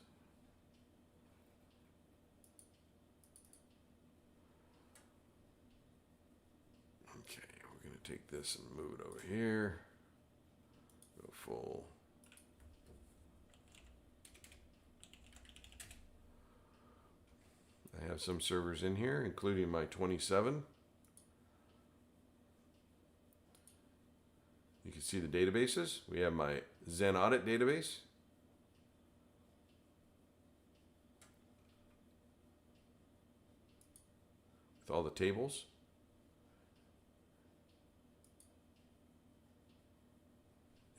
A: Okay, we're going to take this and move it over here. Go full. I have some servers in here, including my 27. You can see the databases. We have my Zen Audit database. With all the tables.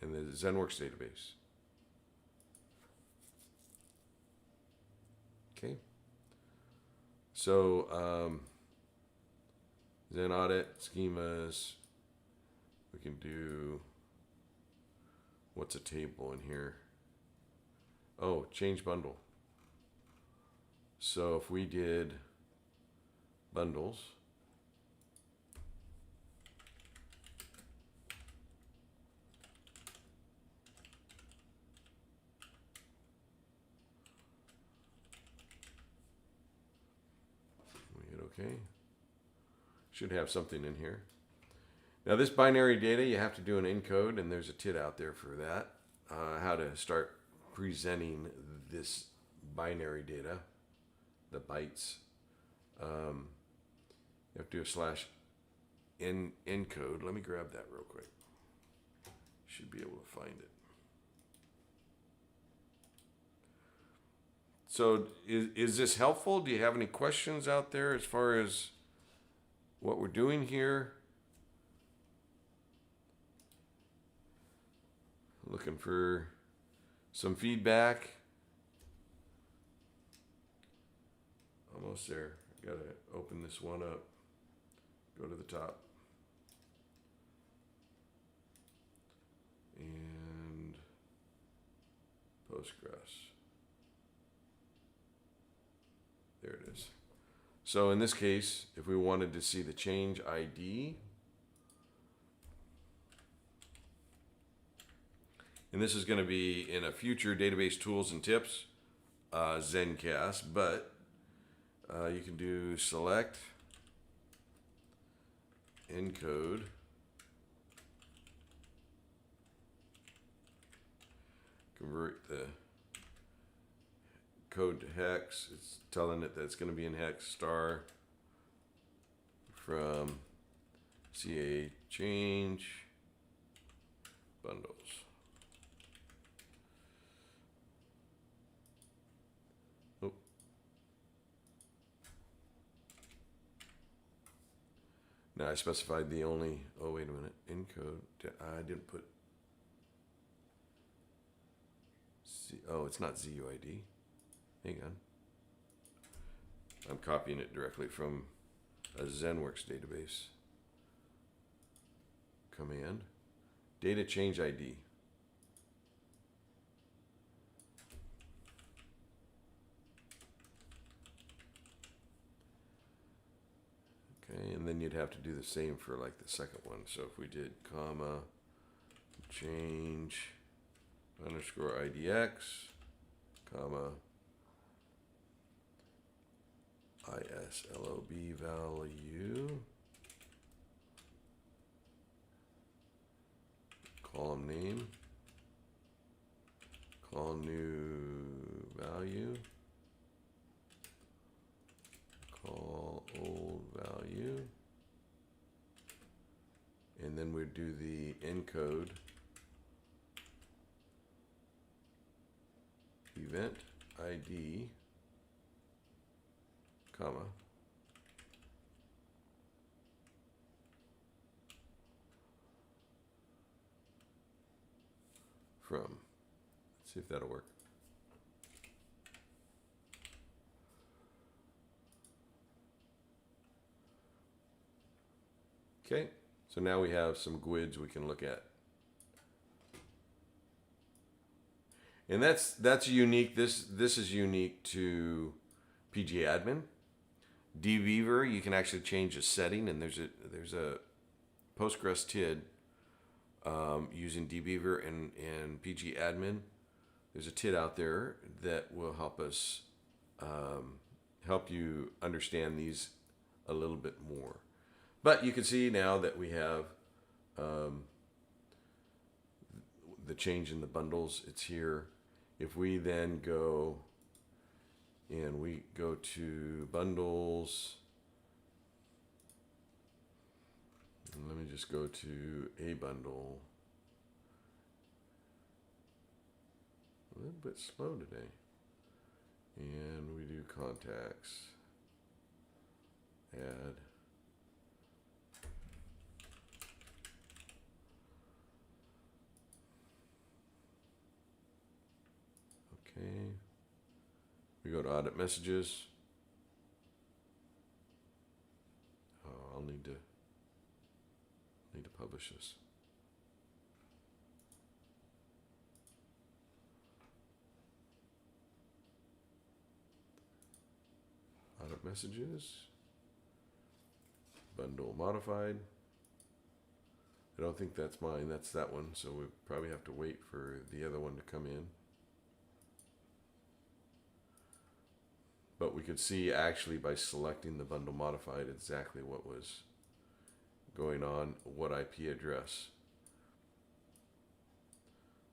A: And the ZENworks database. Okay. So, Zen Audit, schemas. We can do, what's a table in here? Oh, change bundle. So if we did bundles, we hit OK. Should have something in here. Now this binary data, you have to do an encode, and there's a TID out there for that. How to start presenting this binary data, the bytes. You have to do a /encode. Let me grab that real quick. Should be able to find it. So is this helpful? Do you have any questions out there as far as what we're doing here? Looking for some feedback. Almost there. Gotta open this one up. Go to the top. And Postgres. There it is. So in this case, if we wanted to see the change ID, and this is going to be in a future database tools and tips, ZENcast, but you can do select, encode, convert the code to hex. It's telling it that it's going to be in hex star from CA change bundles. I specified the only, oh, wait a minute, encode, I didn't put, oh, it's not ZUID. Hang on. I'm copying it directly from a ZENworks database. Command, data change ID. Okay, and then you'd have to do the same for like the second one. So if we did comma, change underscore IDX, comma, ISLOB value, column name, call new value, call old value, and then we'd do the encode event ID, comma, from. Let's see if that'll work. Okay, so now we have some GUIDs we can look at. And that's unique. This is unique to PG Admin. dbeaver, you can actually change a setting, and there's a Postgres TID using dbeaver and PG Admin. There's a TID out there that will help us help you understand these a little bit more. But you can see now that we have the change in the bundles. It's here. If we then go and we go to bundles, and let me just go to a bundle. A little bit slow today. And we do contacts, add. Okay. We go to audit messages. Oh, I'll need to publish this. Audit messages. Bundle modified. I don't think that's mine. That's that one. So we probably have to wait for the other one to come in. But we could see actually by selecting the bundle modified exactly what was going on, what IP address.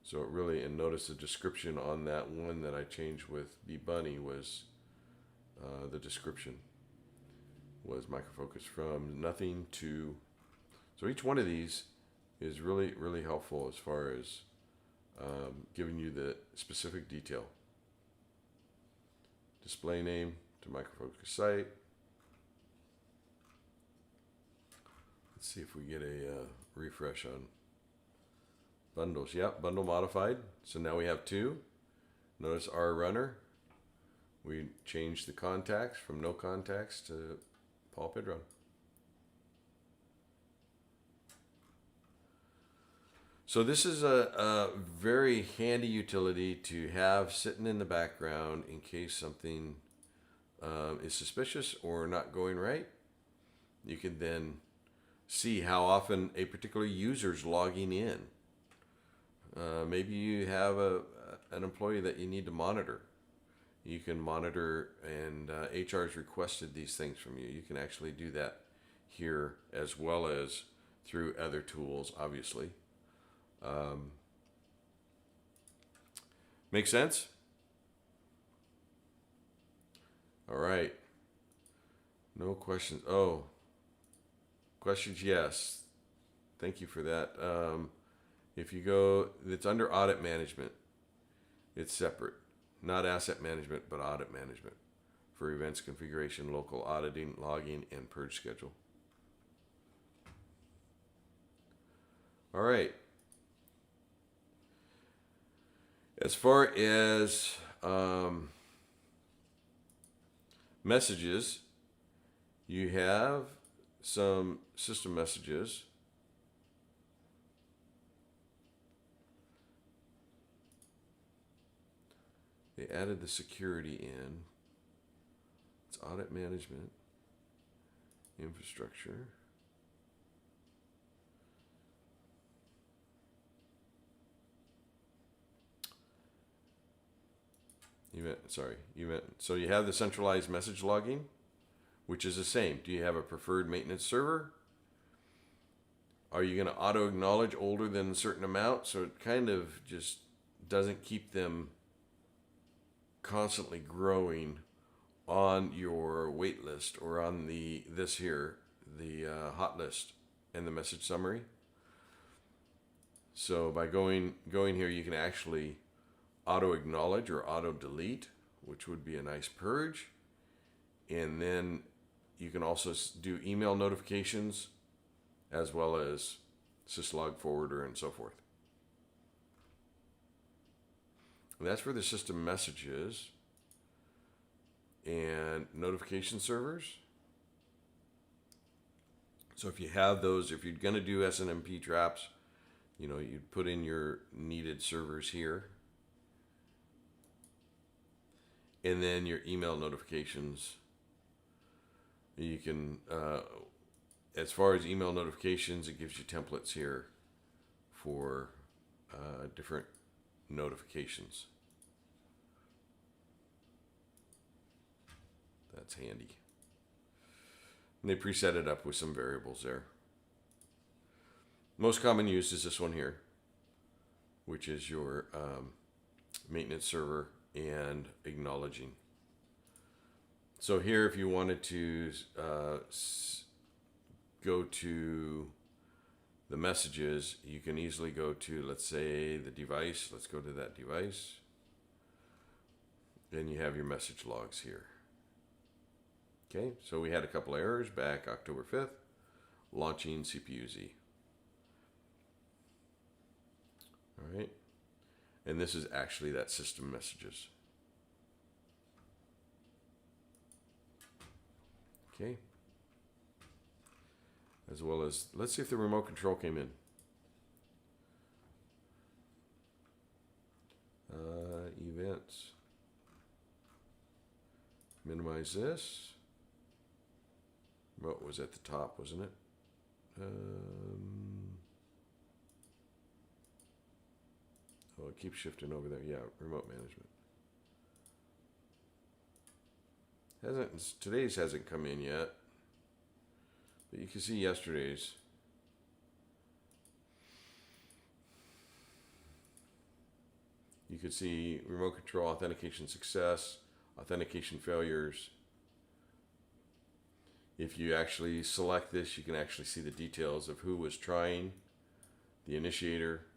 A: So it really, and notice the description on that one that I changed with bbunny was the description was Micro Focus from nothing to. So each one of these is really, really helpful as far as giving you the specific detail. Display name to Micro Focus site. Let's see if we get a refresh on bundles. Yep, bundle modified. So now we have two. Notice our runner. We changed the contacts from no contacts to Paul Pedron. So this is a very handy utility to have sitting in the background in case something is suspicious or not going right. You can then see how often a particular user is logging in. Maybe you have an employee that you need to monitor. You can monitor, and HR has requested these things from you. You can actually do that here as well as through other tools, obviously. Make sense? All right. No questions. Oh, questions, yes. Thank you for that. If you go, it's under audit management. It's separate. Not asset management, but audit management for events configuration, local auditing, logging, and purge schedule. All right. As far as messages, you have some system messages. They added the security in. It's audit management, infrastructure. Event. So you have the centralized message logging, which is the same. Do you have a preferred maintenance server? Are you going to auto acknowledge older than a certain amount? So it kind of just doesn't keep them constantly growing on your wait list or on the hot list and the message summary. So by going here, you can actually auto acknowledge or auto delete, which would be a nice purge. And then you can also do email notifications as well as syslog forwarder and so forth. And that's for the system messages and notification servers. So if you have those, if you're going to do SNMP traps, you'd put in your needed servers here. And then your email notifications. You can, as far as email notifications, it gives you templates here for different notifications. That's handy. And they preset it up with some variables there. Most common use is this one here, which is your maintenance server and acknowledging. So here, if you wanted to go to the messages, you can easily go to, let's say, the device. Let's go to that device. Then you have your message logs here. Okay, so we had a couple errors back October 5th, launching CPU-Z. All right, and this is actually that system messages. Okay, as well as, let's see if the remote control came in. Events. Minimize this. Remote was at the top, wasn't it? Oh, it keeps shifting over there. Yeah, remote management. Today's hasn't come in yet, but you can see yesterday's. You could see remote control authentication success, authentication failures. If you actually select this, you can actually see the details of who was trying, the initiator.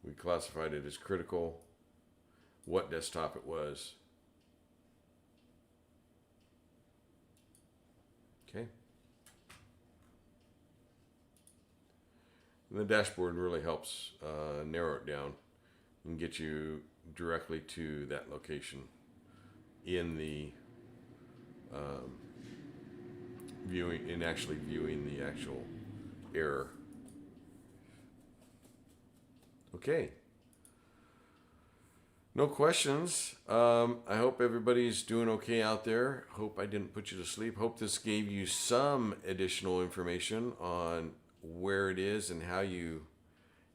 A: We classified it as critical, what desktop it was. Okay. And the dashboard really helps narrow it down and get you directly to that location in the viewing the actual error. Okay. No questions. I hope everybody's doing okay out there. Hope I didn't put you to sleep. Hope this gave you some additional information on where it is and how you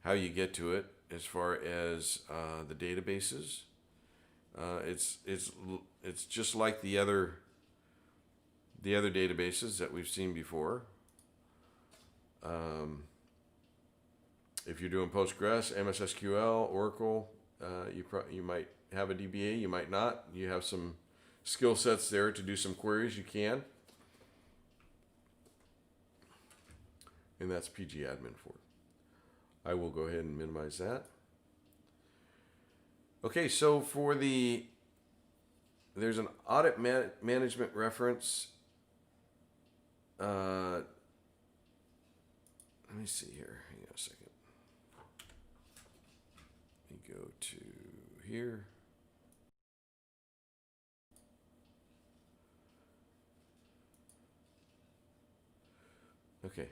A: get to it as far as the databases. It's just like the other databases that we've seen before. If you're doing Postgres, MS SQL, Oracle, you might have a DBA, you might not. You have some skill sets there to do some queries, you can. And that's PG admin for it. I will go ahead and minimize that. Okay, so there's an audit management reference. Let me see here. Hang on a second. go to here. Okay.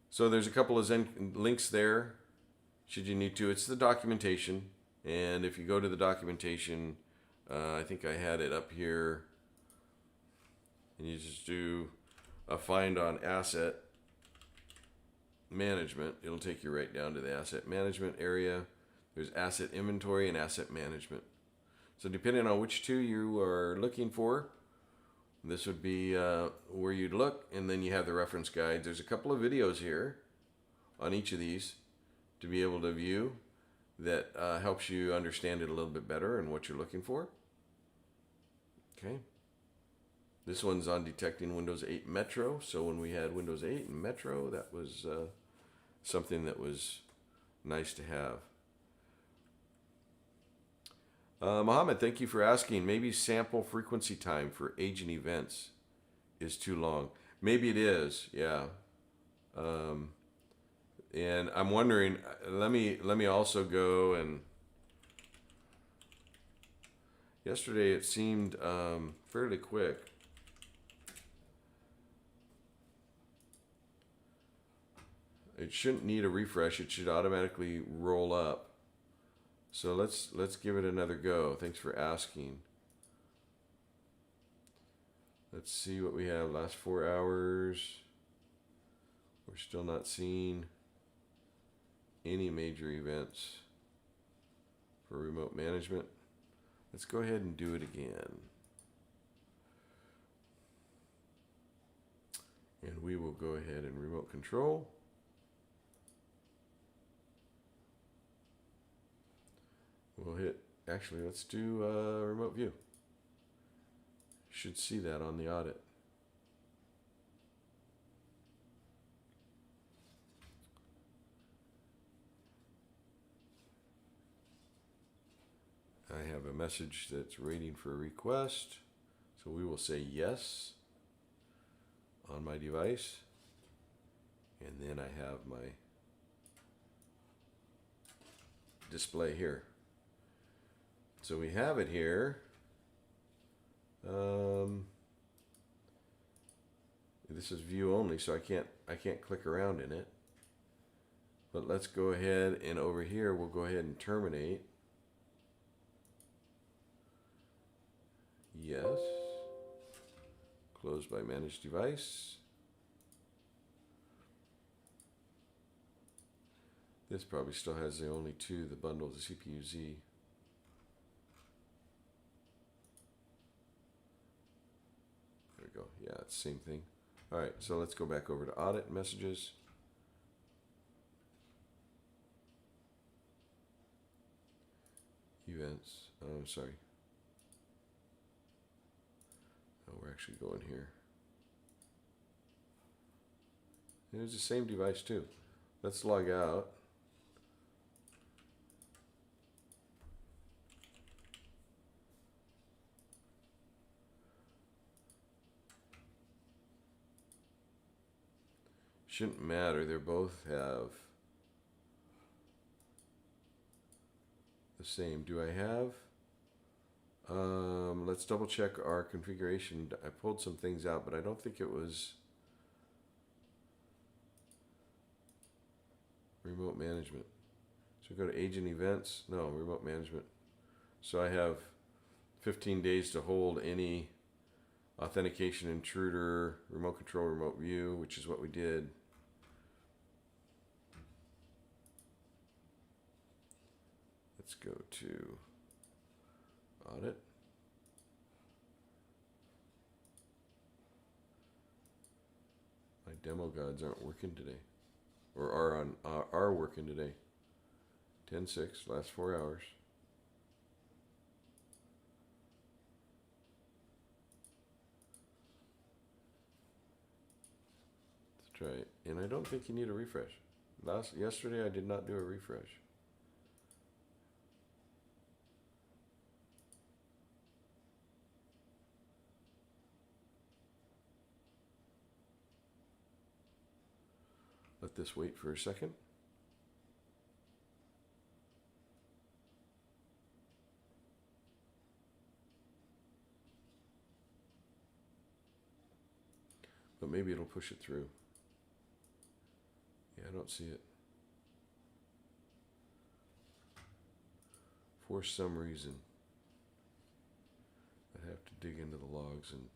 A: So there's a couple of Zen links there, should you need to. It's the documentation, and if you go to the documentation, I think I had it up here, and you just do a find on asset management. It'll take you right down to the asset management area. There's asset inventory and asset management. So depending on which two you are looking for, this would be where you'd look, and then you have the reference guide. There's a couple of videos here on each of these to be able to view that helps you understand it a little bit better and what you're looking for. Okay. This one's on detecting Windows 8 Metro. So when we had Windows 8 and Metro, that was something that was nice to have. Mohammed, thank you for asking. Maybe sample frequency time for agent events is too long. Maybe it is, yeah. And I'm wondering. Let me also go and. Yesterday it seemed fairly quick. It shouldn't need a refresh. It should automatically roll up. So let's give it another go. Thanks for asking. Let's see what we have. Last 4 hours. We're still not seeing any major events for remote management. Let's go ahead and do it again. And we will go ahead and remote control. We'll hit, actually, let's do remote view. Should see that on the audit. I have a message that's waiting for a request. So we will say yes on my device. And then I have my display here. So we have it here. This is view only, so I can't click around in it. But let's go ahead and over here we'll go ahead and terminate. Yes. Close by manage device. This probably still has the only two, the bundle, the CPU-Z. There we go. Yeah, it's the same thing. All right, so let's go back over to audit messages. Events. Oh, I'm sorry. Oh, we're actually going here. It was the same device too. Let's log out. Shouldn't matter. They both have the same. Do I have? Let's double check our configuration. I pulled some things out, but I don't think it was remote management. So go to agent events. No, remote management. So I have 15 days to hold any authentication intruder, remote control, remote view, which is what we did. Let's go to audit. My demo gods aren't working today, or are working today. 10/6, last 4 hours. Let's try it. And I don't think you need a refresh. Yesterday I did not do a refresh. Let this wait for a second. But maybe it'll push it through. Yeah, I don't see it. For some reason, I'd have to dig into the logs and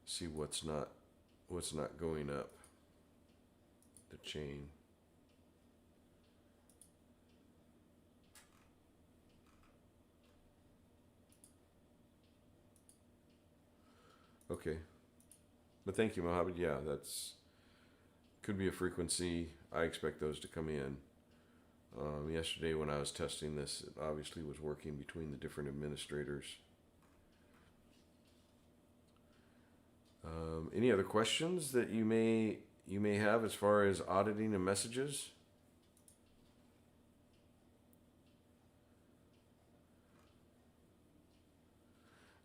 A: see what's not going up the chain. Okay. But thank you, Mohammed. Yeah, that's could be a frequency. I expect those to come in. Yesterday when I was testing this, it obviously was working between the different administrators. Any other questions that you may have as far as auditing and messages?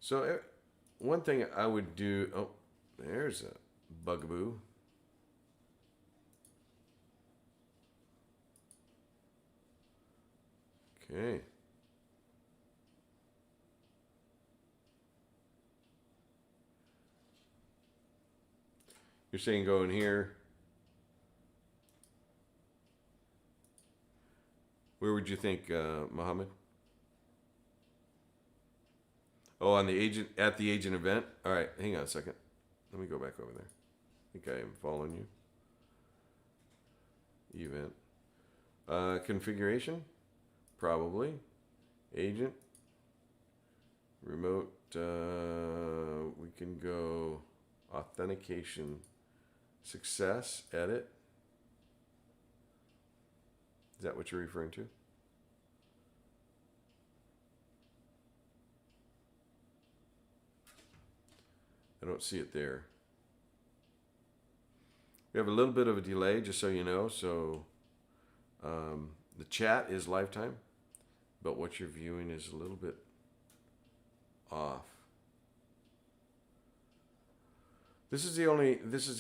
A: So one thing I would do, oh, there's a bugaboo. Okay. You're saying go in here. Where would you think, Mohammed? Oh, on the agent, at the agent event? All right, hang on a second. Let me go back over there. I think I am following you. Event. Configuration? Probably. Agent. Remote. We can go authentication. Success. Edit. Is that what you're referring to? I don't see it there. We have a little bit of a delay, just so you know. So the chat is lifetime, but what you're viewing is a little bit off. This is the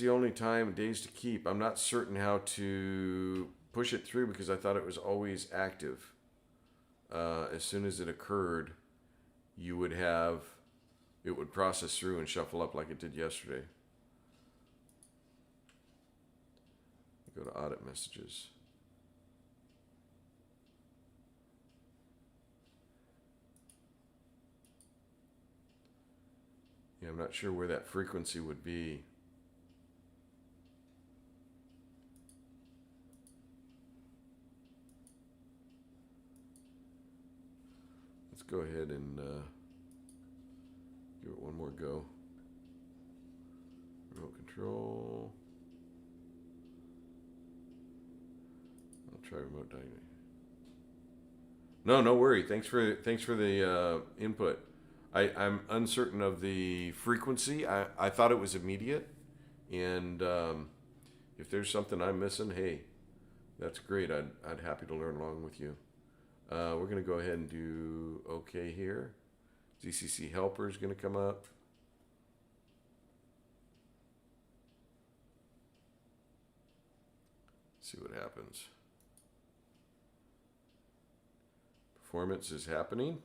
A: only time days to keep. I'm not certain how to push it through because I thought it was always active. As soon as it occurred, you would have it would process through and shuffle up like it did yesterday. Go to audit messages. Yeah, I'm not sure where that frequency would be. Let's go ahead and give it one more go. Remote control. I'll try remote diagnostic. No worry. Thanks for the input. I'm uncertain of the frequency. I thought it was immediate, and if there's something I'm missing, hey, that's great. I'd happy to learn along with you. We're going to go ahead and do OK here. ZCC helper is going to come up. See what happens. Performance is happening.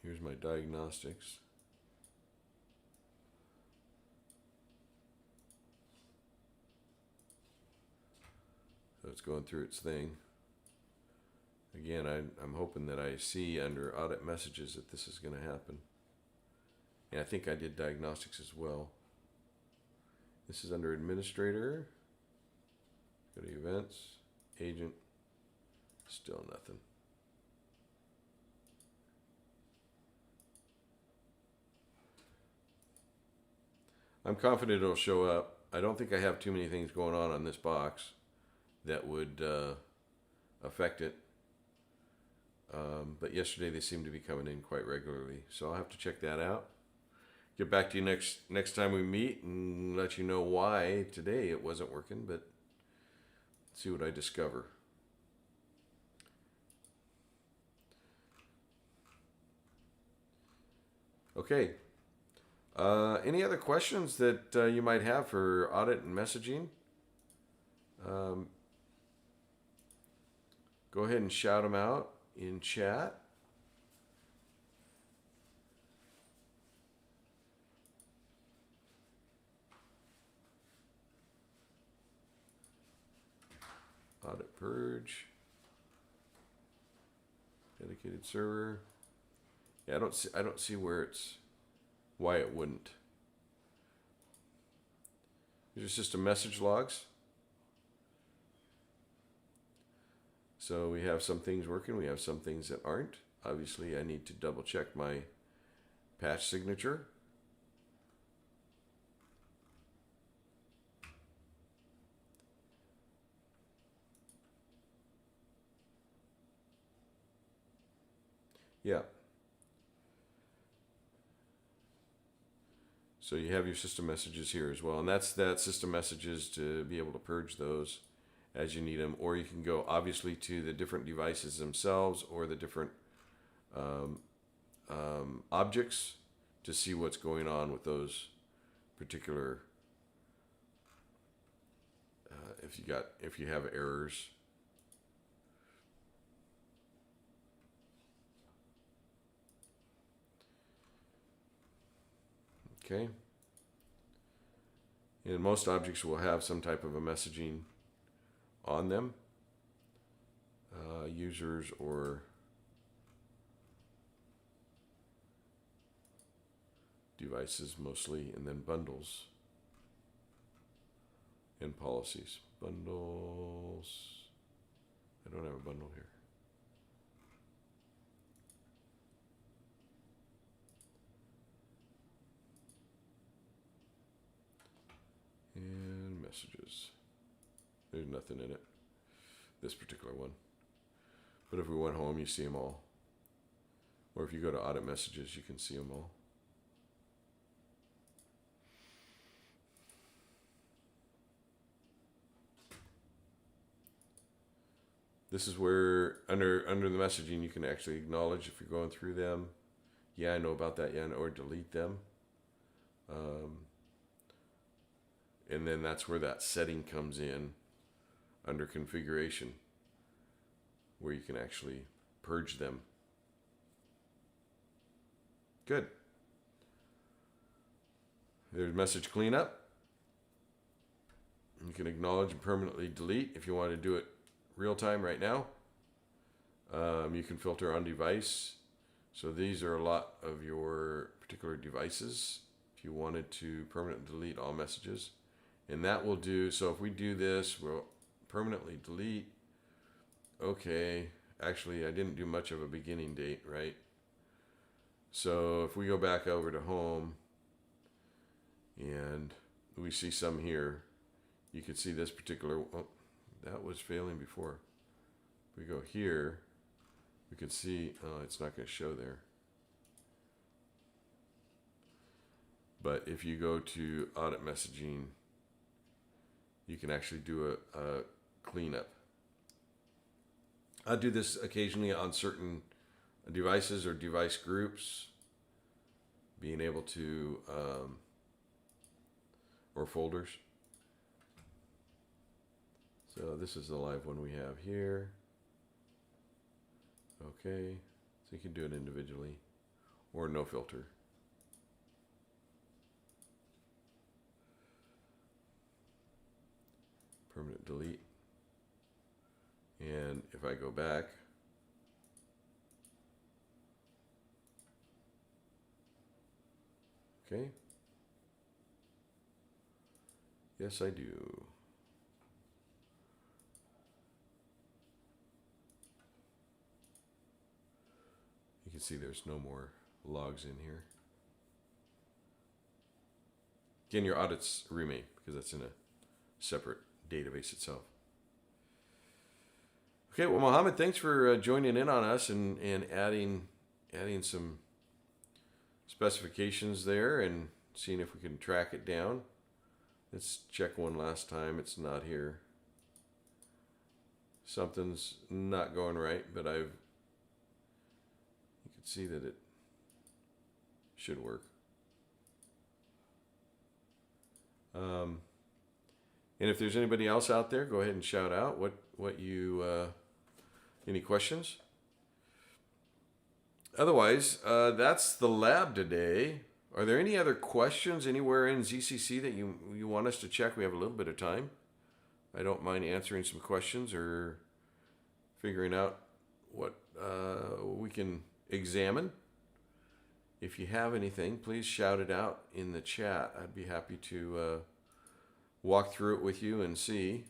A: Here's my diagnostics. So it's going through its thing. Again, I'm hoping that I see under audit messages that this is going to happen. And I think I did diagnostics as well. This is under administrator. Go to events, agent, still nothing. I'm confident it'll show up. I don't think I have too many things going on this box that would affect it. But yesterday they seemed to be coming in quite regularly. So I'll have to check that out. Get back to you next time we meet and let you know why today it wasn't working, but see what I discover. Okay. Any other questions that you might have for audit and messaging? Go go ahead and shout them out in chat. Audit purge. Dedicated server. Yeah, I don't see why it wouldn't. These are system message logs. So we have some things working, we have some things that aren't. Obviously, I need to double check my patch signature. Yeah. So you have your system messages here as well. And that's that system messages to be able to purge those as you need them. Or you can go obviously to the different devices themselves or the different objects to see what's going on with those particular, if you have errors. Okay. And most objects will have some type of a messaging on them. Users or devices mostly, and then bundles and policies. Bundles. I don't have a bundle here. And messages. There's nothing in it. This particular one. But if we went home, you see them all. Or if you go to audit messages, you can see them all. This is where under the messaging you can actually acknowledge if you're going through them. Yeah, I know about that. Yeah, or delete them. And then that's where that setting comes in under configuration, where you can actually purge them. Good. There's message cleanup. You can acknowledge and permanently delete if you want to do it real time right now. You can filter on device. So these are a lot of your particular devices. If you wanted to permanently delete all messages. And that will do, so if we do this, we'll permanently delete. Okay, actually I didn't do much of a beginning date, right? So if we go back over to home and we see some here, you can see this particular, oh, that was failing before. If we go here, we can see, oh, it's not going to show there. But if you go to audit messaging, you can actually do a cleanup. I do this occasionally on certain devices or device groups, being able to, or folders. So this is the live one we have here. Okay, so you can do it individually or no filter. Permanent delete. And if I go back, okay. Yes, I do. You can see there's no more logs in here. Again, your audits remain because that's in a separate database itself. Okay, well, Mohammed, thanks for joining in on us and adding some specifications there and seeing if we can track it down. Let's check one last time. It's not here. Something's not going right, but you can see that it should work. And if there's anybody else out there, go ahead and shout out what you Any questions? Otherwise, that's the lab today. Are there any other questions anywhere in ZCC that you want us to check? We have a little bit of time. I don't mind answering some questions or figuring out what we can examine. If you have anything, please shout it out in the chat. I'd be happy to walk through it with you and see.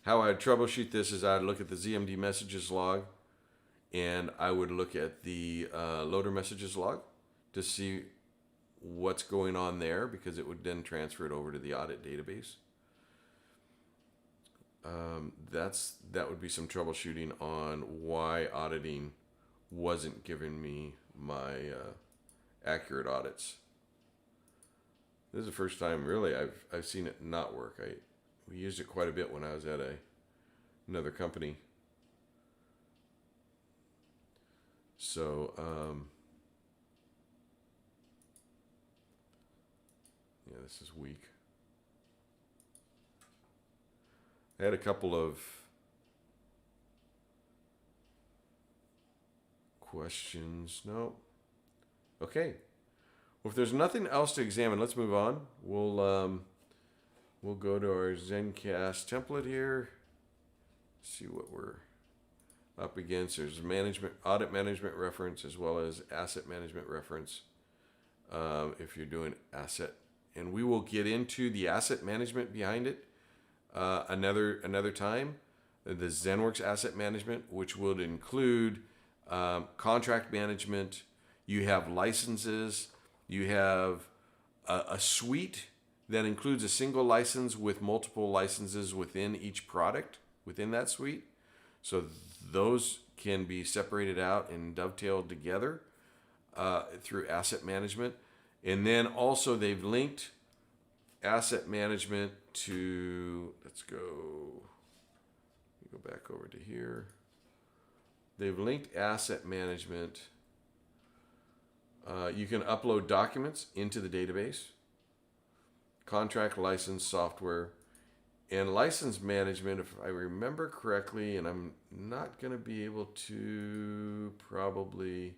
A: How I'd troubleshoot this is I'd look at the ZMD messages log, and I would look at the loader messages log to see what's going on there, because it would then transfer it over to the audit database. That would be some troubleshooting on why auditing wasn't giving me my accurate audits. This is the first time really I've seen it not work. We used it quite a bit when I was at another company. So yeah, this is weak. I had a couple of questions. No. Okay. Well, if there's nothing else to examine, let's move on. We'll go to our ZENcast template here. See what we're up against. There's audit management reference, as well as asset management reference. If you're doing asset, and we will get into the asset management behind it another time. The ZENworks asset management, which would include contract management. You have licenses. You have a suite that includes a single license with multiple licenses within each product within that suite. So those can be separated out and dovetailed together through asset management. And then also they've linked asset management to, let's go back over to here. They've linked asset management. You can upload documents into the database, contract license software, and license management, if I remember correctly, and I'm not going to be able to probably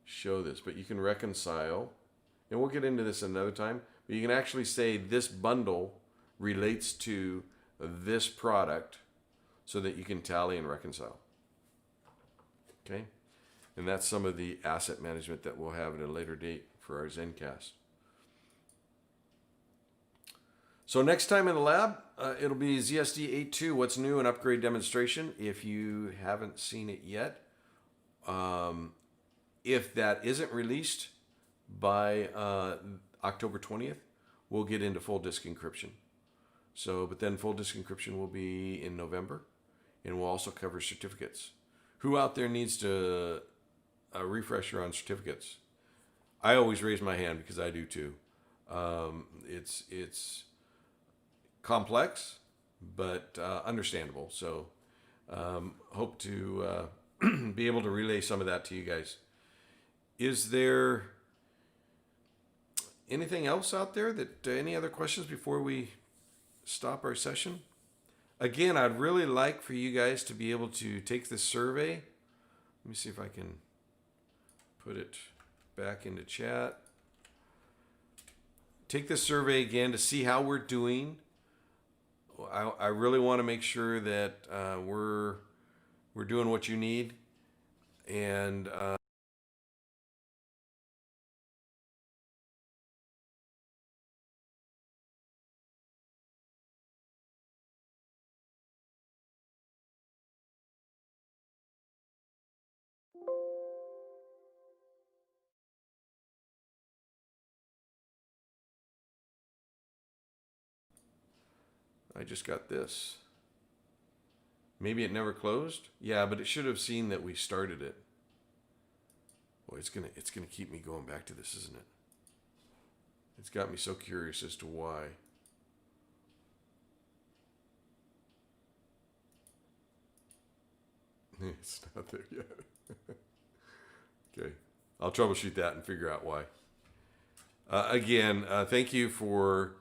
A: show this, but you can reconcile, and we'll get into this another time, but you can actually say this bundle relates to this product so that you can tally and reconcile. Okay? And that's some of the asset management that we'll have at a later date for our ZENcast. So next time in the lab, it'll be ZSD 8.2, What's New and Upgrade Demonstration. If you haven't seen it yet, if that isn't released by October 20th, we'll get into full disk encryption. So, but then full disk encryption will be in November, and we'll also cover certificates. Who out there needs to a refresher on certificates? I always raise my hand because I do too. It's complex, but understandable. So hope to be able to relay some of that to you guys. Is there anything else out there that any other questions before we stop our session? Again, I'd really like for you guys to be able to take this survey. Let me see if I can put it back into chat. Take this survey again to see how we're doing. I really want to make sure that we're doing what you need, and I just got this. Maybe it never closed? Yeah, but it should have seen that we started it. Boy, it's gonna keep me going back to this, isn't it? It's got me so curious as to why. It's not there yet. Okay, I'll troubleshoot that and figure out why. Again, thank you for